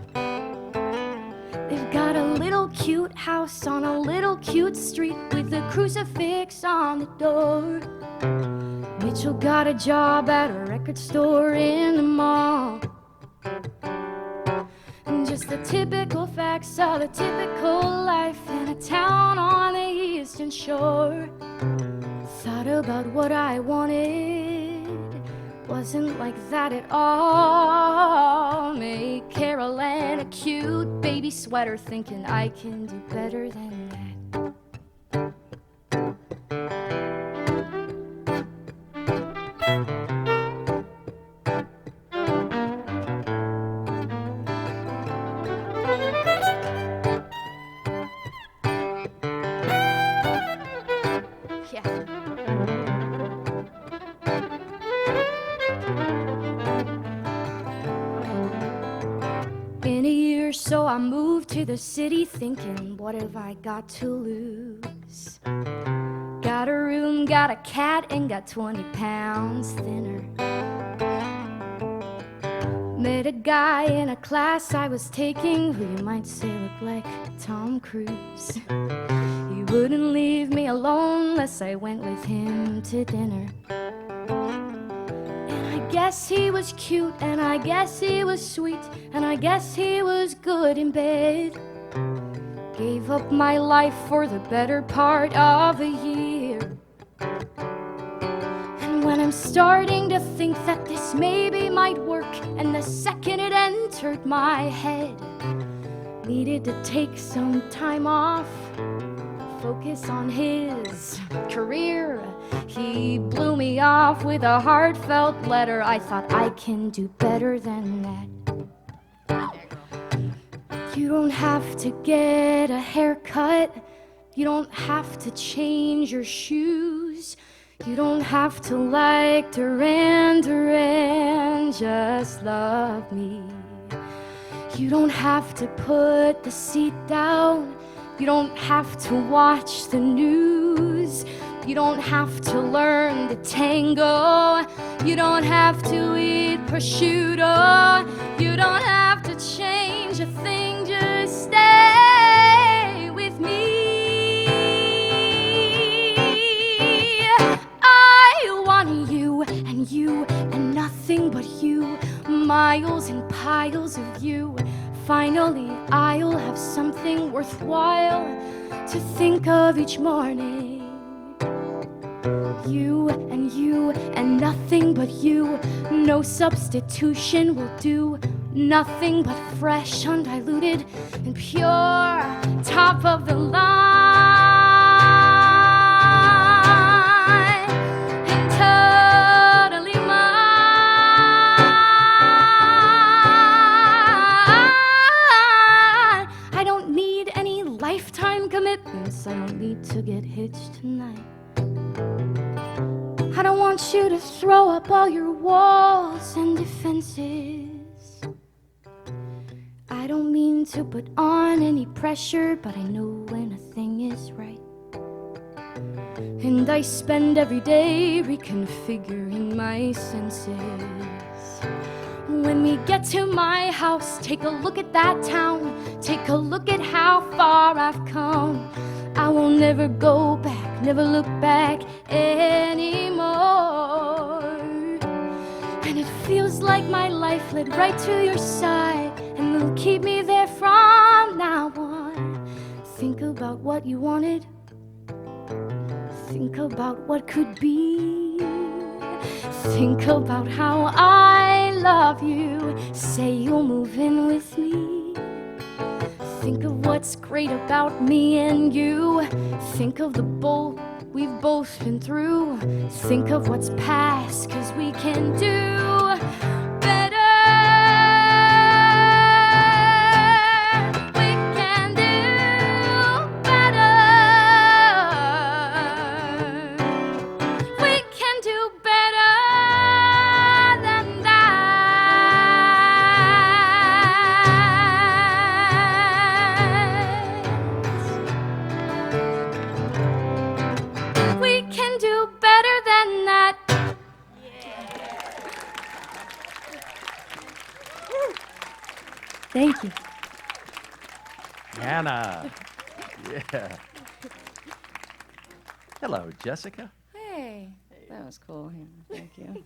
They've got a little cute house on a little cute street with a crucifix on the door. Mitchell got a job at a record store in the mall. And just the typical facts of the typical life in a town on the eastern shore. Thought about what I wanted, wasn't like that at all. apparel and a cute baby sweater, thinking I can do better than that. In a year or so I moved to the city thinking, what have I got to lose? Got a room, got a cat, and got 20 pounds thinner. Met a guy in a class I was taking who you might say looked like Tom Cruise. He wouldn't leave me alone unless I went with him to dinner. I guess he was cute, and I guess he was sweet, and I guess he was good in bed. Gave up my life for the better part of a year. And when I'm starting to think that this maybe might work, and the second it entered my head, needed to take some time off, focus on his career. He blew me off with a heartfelt letter. I thought I can do better than that. You don't have to get a haircut. You don't have to change your shoes. You don't have to like Duran Duran. Just love me. You don't have to put the seat down. You don't have to watch the news. You don't have to learn to tango. You don't have to eat prosciutto. You don't have to change a thing, just stay with me. I want you and nothing but you. Miles and piles of you. Finally, I'll have something worthwhile to think of each morning. You and nothing but you. No substitution will do. Nothing but fresh, undiluted, and pure. Top of the line. And totally mine. I don't need any lifetime commitments. I don't need to get hitched tonight. I don't want you to throw up all your walls and defenses. I don't mean to put on any pressure, but I know when a thing is right. And I spend every day reconfiguring my senses. When we get to my house, take a look at that town. Take a look at how far I've come. I will never go back, never look back anymore. And it feels like my life led right to your side, and will keep me there from now on. Think about what you wanted. Think about what could be. Think about how I love you. Say you'll move in with me. Think of what's great about me and you. Think of the bolt we've both been through. Think of what's past, 'cause we can do better. We can do better. We can do better than that. We can do better than that. Thank you. Hannah. Yeah. Hello, Jessica. Hey, that was cool. Yeah, thank you.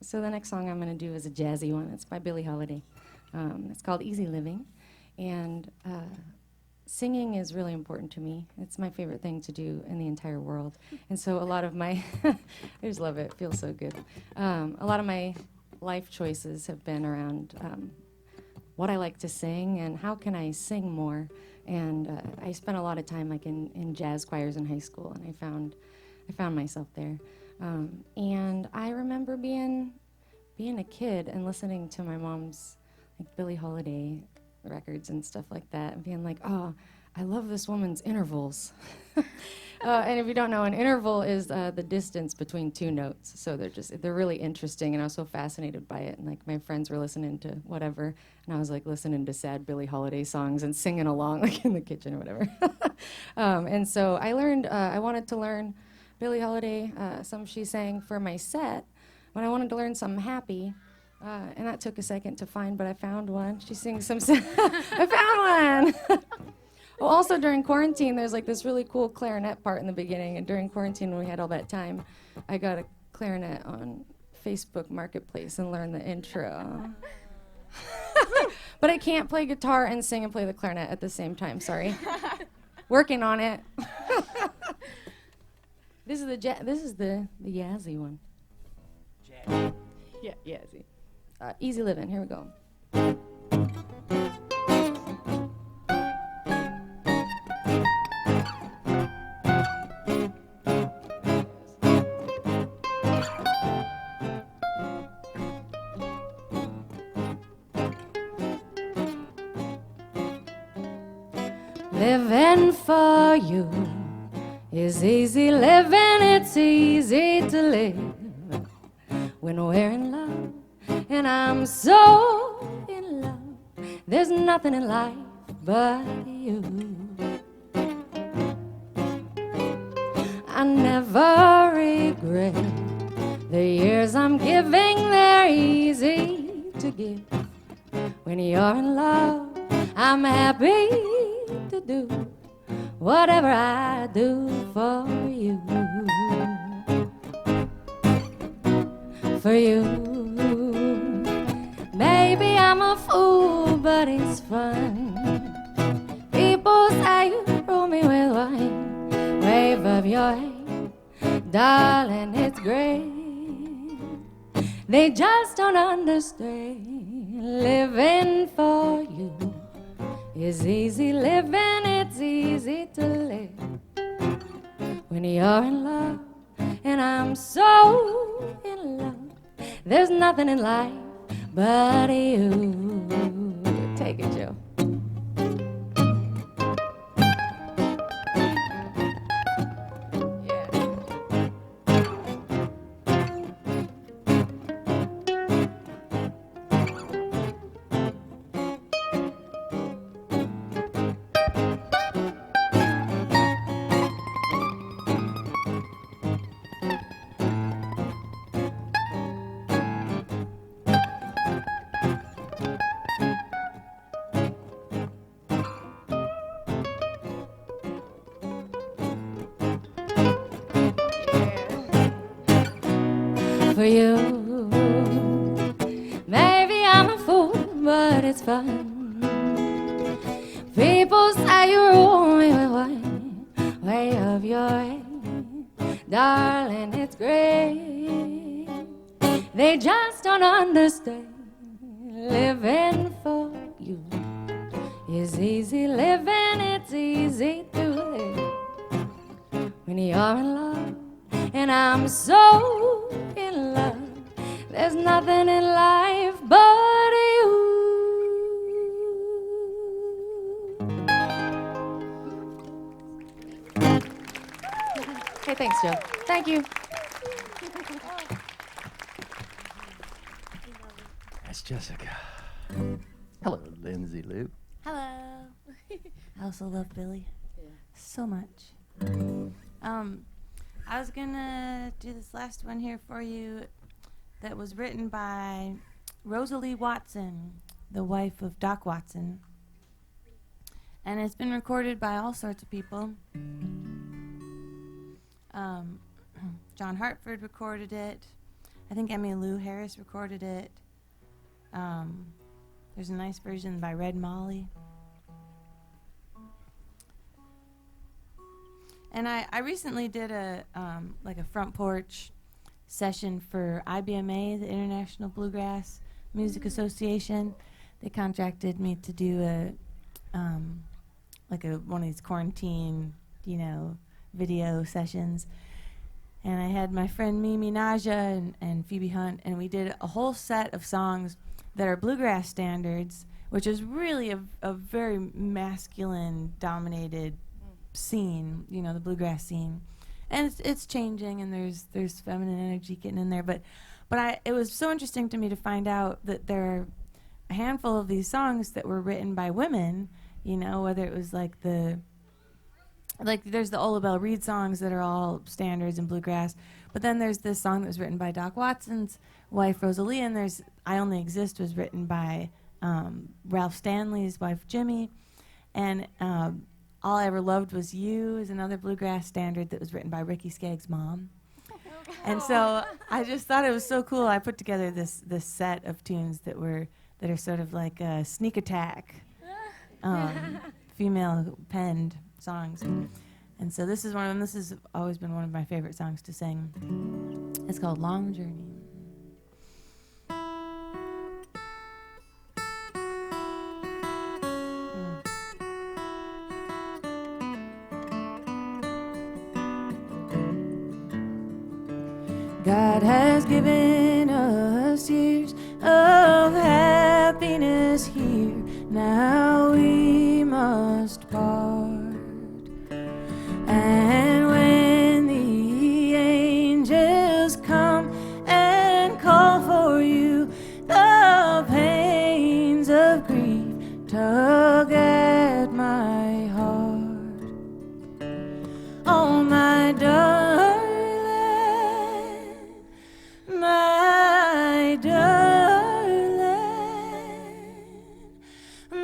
So the next song I'm going to do is a jazzy one. It's by Billie Holiday. It's called Easy Living. And singing is really important to me. It's my favorite thing to do in the entire world. And so a lot of my, I just love it, it feels so good. A lot of my life choices have been around what I like to sing and how can I sing more. And I spent a lot of time like in jazz choirs in high school, and I found myself there. And I remember being a kid and listening to my mom's like Billie Holiday records and stuff like that, and being like, oh, I love this woman's intervals. And if you don't know, an interval is the distance between two notes. So they're really interesting, and I was so fascinated by it. And like my friends were listening to whatever, and I was like listening to sad Billie Holiday songs and singing along like in the kitchen or whatever. And so I learned, I wanted to learn Billie Holiday, some she sang for my set, when I wanted to learn something happy. And that took a second to find, but I found one. She sings some. I found one. Well, also during quarantine, there's like this really cool clarinet part in the beginning. And during quarantine, when we had all that time, I got a clarinet on Facebook Marketplace and learned the intro. But I can't play guitar and sing and play the clarinet at the same time. Sorry. Working on it. This is the Yazzie one. Yeah, Yazzie. Easy living. Here we go. Living for you is easy living. It's easy to live when we're in love. And I'm so in love. There's nothing in life but you. I never regret the years I'm giving. They're easy to give. When you're in love, I'm happy to do whatever I do for you. For you. Maybe I'm a fool, but it's fun. People say you rule me with one wave of your hand. Darling, it's great. They just don't understand. Living for you is easy living. It's easy to live when you're in love. And I'm so in love. There's nothing in life but you. Take it, Joe. For you. Maybe I'm a fool, but it's fun. People say you rule me with one way of your hand. Darling, it's great. They just don't understand. Living for you is easy living. It's easy to live when you're in love. And I'm so in love. There's nothing in life but you. Hey, thanks, Joe. Thank you. That's Jessica. Hello, Lindsay Lou. Hello. I also love Billy so much. I was gonna do this last one here for you that was written by Rosalie Watson, the wife of Doc Watson. And it's been recorded by all sorts of people. John Hartford recorded it. I think Emmylou Harris recorded it. There's a nice version by Red Molly. And I recently did a like a front porch session for IBMA, the International Bluegrass Music Association. They contracted me to do one of these quarantine, video sessions. And I had my friend Mimi Naja and Phoebe Hunt, and we did a whole set of songs that are bluegrass standards, which is really a very masculine-dominated scene, the bluegrass scene. And it's changing, and there's feminine energy getting in there. But it was so interesting to me to find out that there are a handful of these songs that were written by women, whether it was like there's the Ola Belle Reed songs that are all standards in bluegrass, but then there's this song that was written by Doc Watson's wife Rosalie, and there's I Only Exist was written by Ralph Stanley's wife Jimmy, and All I Ever Loved Was You is another bluegrass standard that was written by Ricky Skaggs' mom. And so I just thought it was so cool. I put together this set of tunes that are sort of like a sneak attack, female penned songs. And so this is one of them. This has always been one of my favorite songs to sing. It's called Long Journey. God has given us years of happiness here. Now we must part. And when the angels come and call for you, the pains of grief tug at my heart. Oh, my darling, my darling,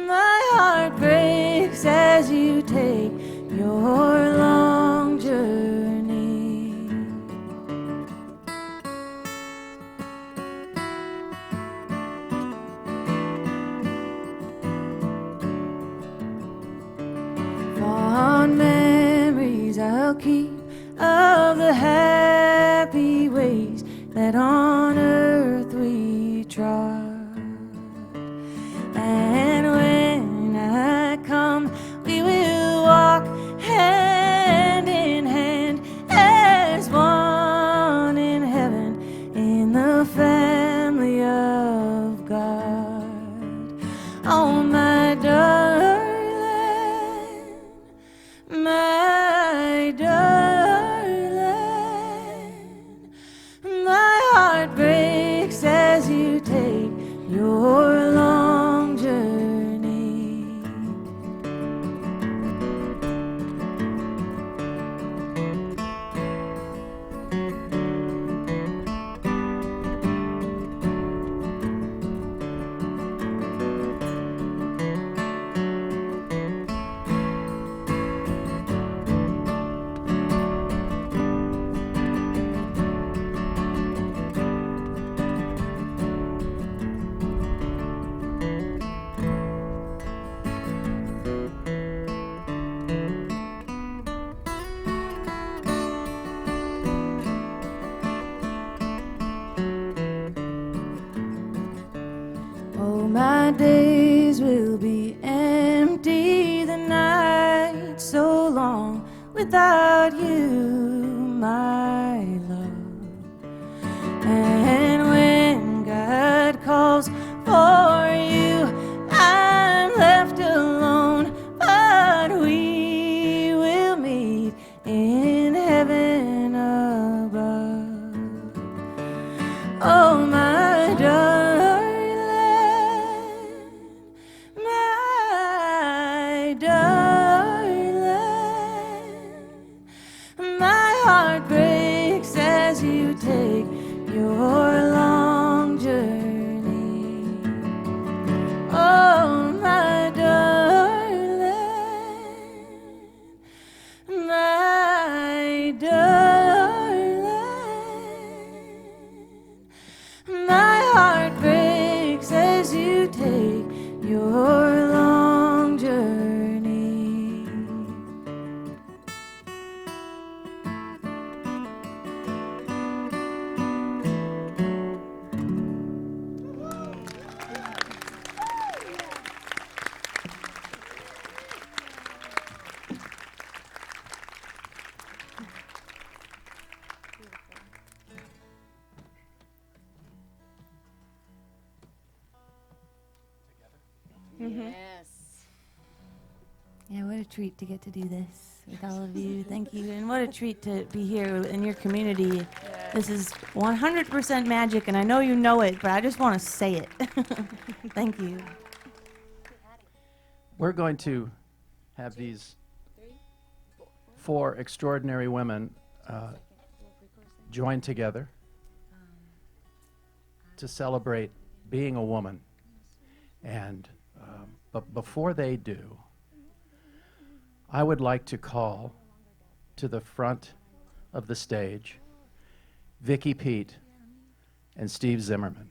my heart breaks as you take your long journey. Fond memories I'll keep of the happy ways that on earth we trod. And when I come, we will walk hand in hand as one in heaven in the family of God. Oh, my darling, my darling, my heart breaks as you take your long journey. Oh, my days will be empty, the night so long without you, my love. And when God calls for you, I'm left alone, but we will meet in heaven above. Oh, my darling, my darling, my heart breaks as you take your long journey. Oh, my darling, my darling, my heart breaks as you take your long journey. Yes. Yeah, what a treat to get to do this with all of you. Thank you. And what a treat to be here in your community. This is 100% magic, and I know you know it, but I just want to say it. Thank you. We're going to have these 4 extraordinary women join together to celebrate being a woman. And but before they do, I would like to call to the front of the stage Vicky Pete and Steve Zimmerman.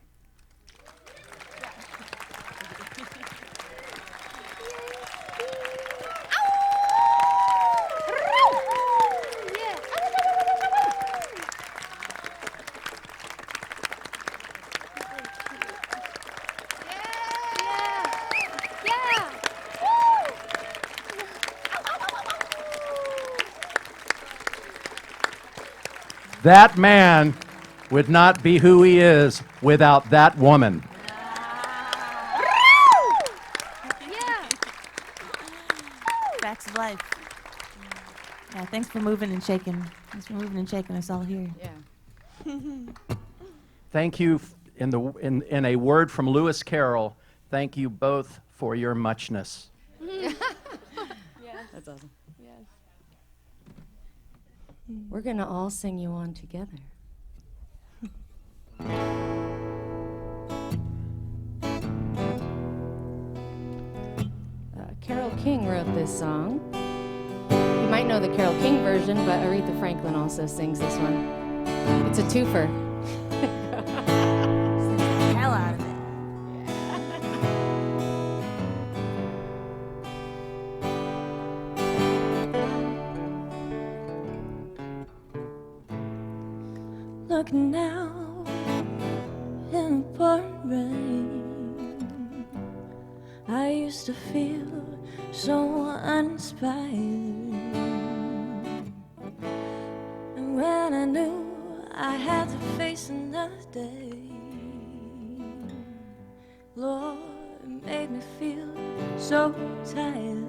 That man would not be who he is without that woman. Facts of life. Yeah, thanks for moving and shaking. Thanks for moving and shaking us all here. Yeah. Thank you, in a word from Lewis Carroll, thank you both for your muchness. Yes. That's awesome. Yes. We're going to all sing you on together. Carole King wrote this song. You might know the Carole King version, but Aretha Franklin also sings this one. It's a twofer. Hell out of it. Looking out in the pouring rain, I used to feel so uninspired. And when I knew I had to face another day, Lord, it made me feel so tired.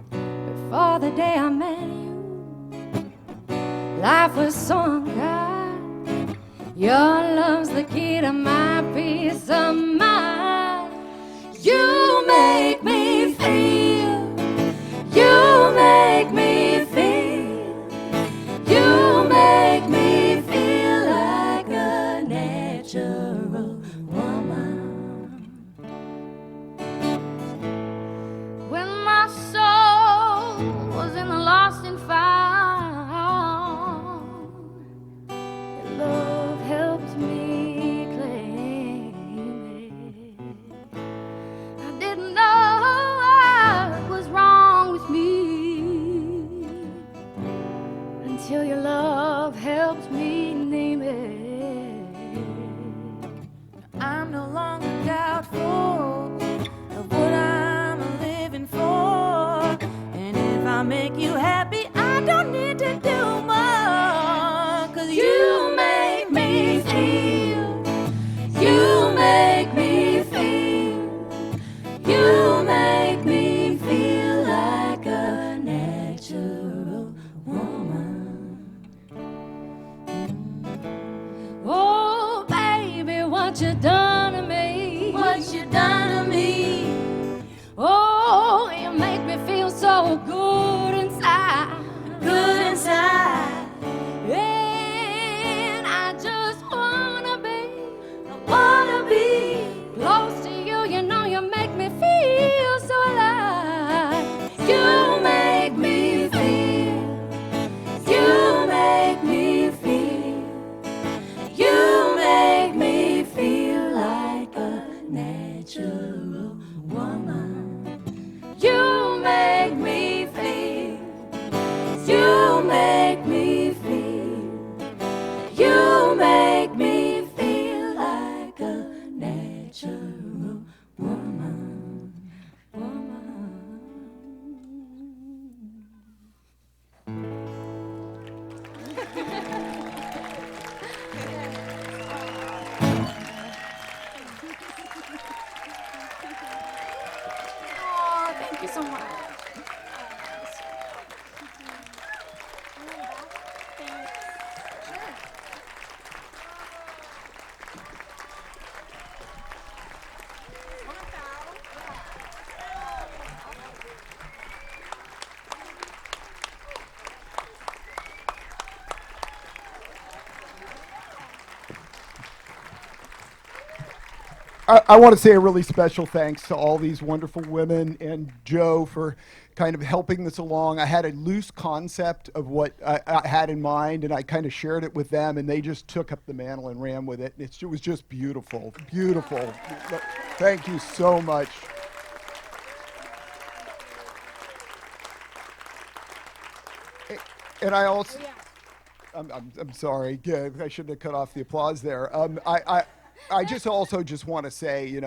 Before the day I met you, life was so unkind. Your love's the key to my peace of mind. You make me feel. You make me feel. You make me feel like a natural woman. When my soul was in the lost and found, your love helped me claim it. I didn't know what was wrong with me until your love helped me name it. I'm no longer doubtful of what I'm living for, and if I make you happy, I don't need to do more, 'cause you make me feel. You make me feel. You make me feel like a natural woman. Oh, baby, what you done to me? What you done to me? Oh, you make me feel so good inside. Good inside. And I just wanna be close to you. You know you make me feel so alive. You make me feel. You make me feel. You make me feel I want to say a really special thanks to all these wonderful women and Joe for kind of helping this along. I had a loose concept of what I had in mind, and I kind of shared it with them, and they just took up the mantle and ran with it. It was just beautiful, beautiful. Thank you so much. And I also, I'm sorry, yeah, I shouldn't have cut off the applause there. I just also just want to say,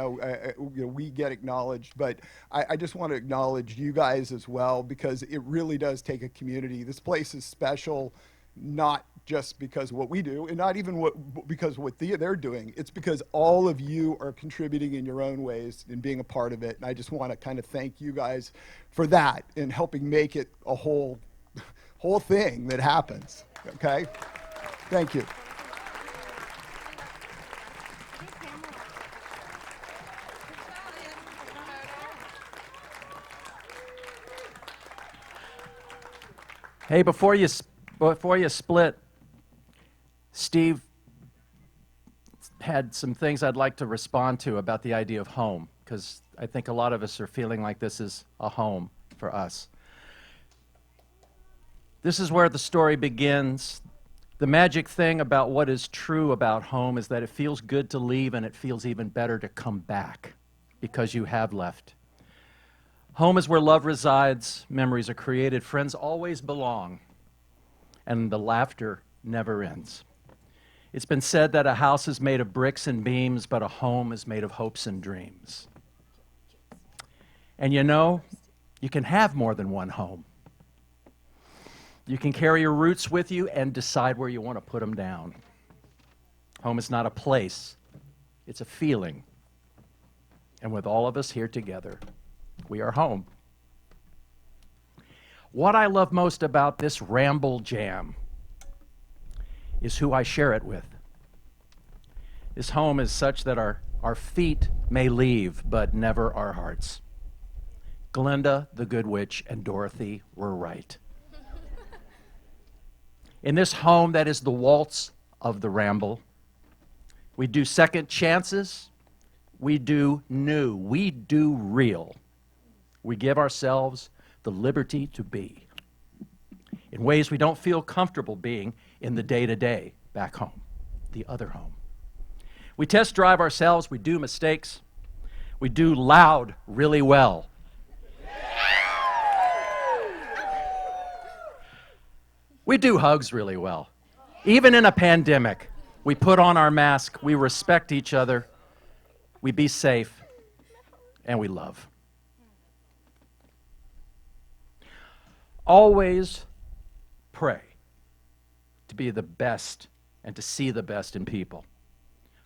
we get acknowledged, but I just want to acknowledge you guys as well, because it really does take a community. This place is special, not just because of what we do, and not even because of what they're doing. It's because all of you are contributing in your own ways and being a part of it. And I just want to kind of thank you guys for that and helping make it a whole thing that happens. Okay? Thank you. Hey, before you split, Steve had some things I'd like to respond to about the idea of home, because I think a lot of us are feeling like this is a home for us. This is where the story begins. The magic thing about what is true about home is that it feels good to leave, and it feels even better to come back because you have left. Home is where love resides, memories are created, friends always belong, and the laughter never ends. It's been said that a house is made of bricks and beams, but a home is made of hopes and dreams. And you can have more than one home. You can carry your roots with you and decide where you want to put them down. Home is not a place, it's a feeling. And with all of us here together, we are home. What I love most about this Ramble Jam is who I share it with. This home is such that our feet may leave, but never our hearts. Glinda, the Good Witch, and Dorothy were right. In this home that is the waltz of the Ramble, we do second chances, we do new, we do real. We give ourselves the liberty to be in ways we don't feel comfortable being in the day-to-day back home, the other home. We test drive ourselves, we do mistakes, we do loud really well. We do hugs really well. Even in a pandemic, we put on our mask, we respect each other, we be safe, and we love. Always pray to be the best and to see the best in people.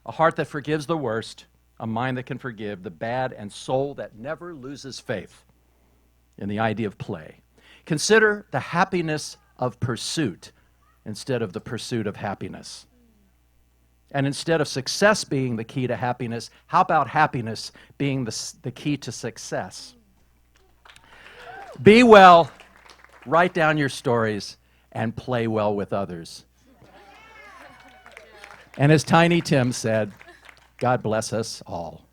A heart that forgives the worst, a mind that can forgive the bad, and soul that never loses faith in the idea of play. Consider the happiness of pursuit instead of the pursuit of happiness. And instead of success being the key to happiness, how about happiness being the key to success? Be well, write down your stories, and play well with others. And as Tiny Tim said, God bless us all.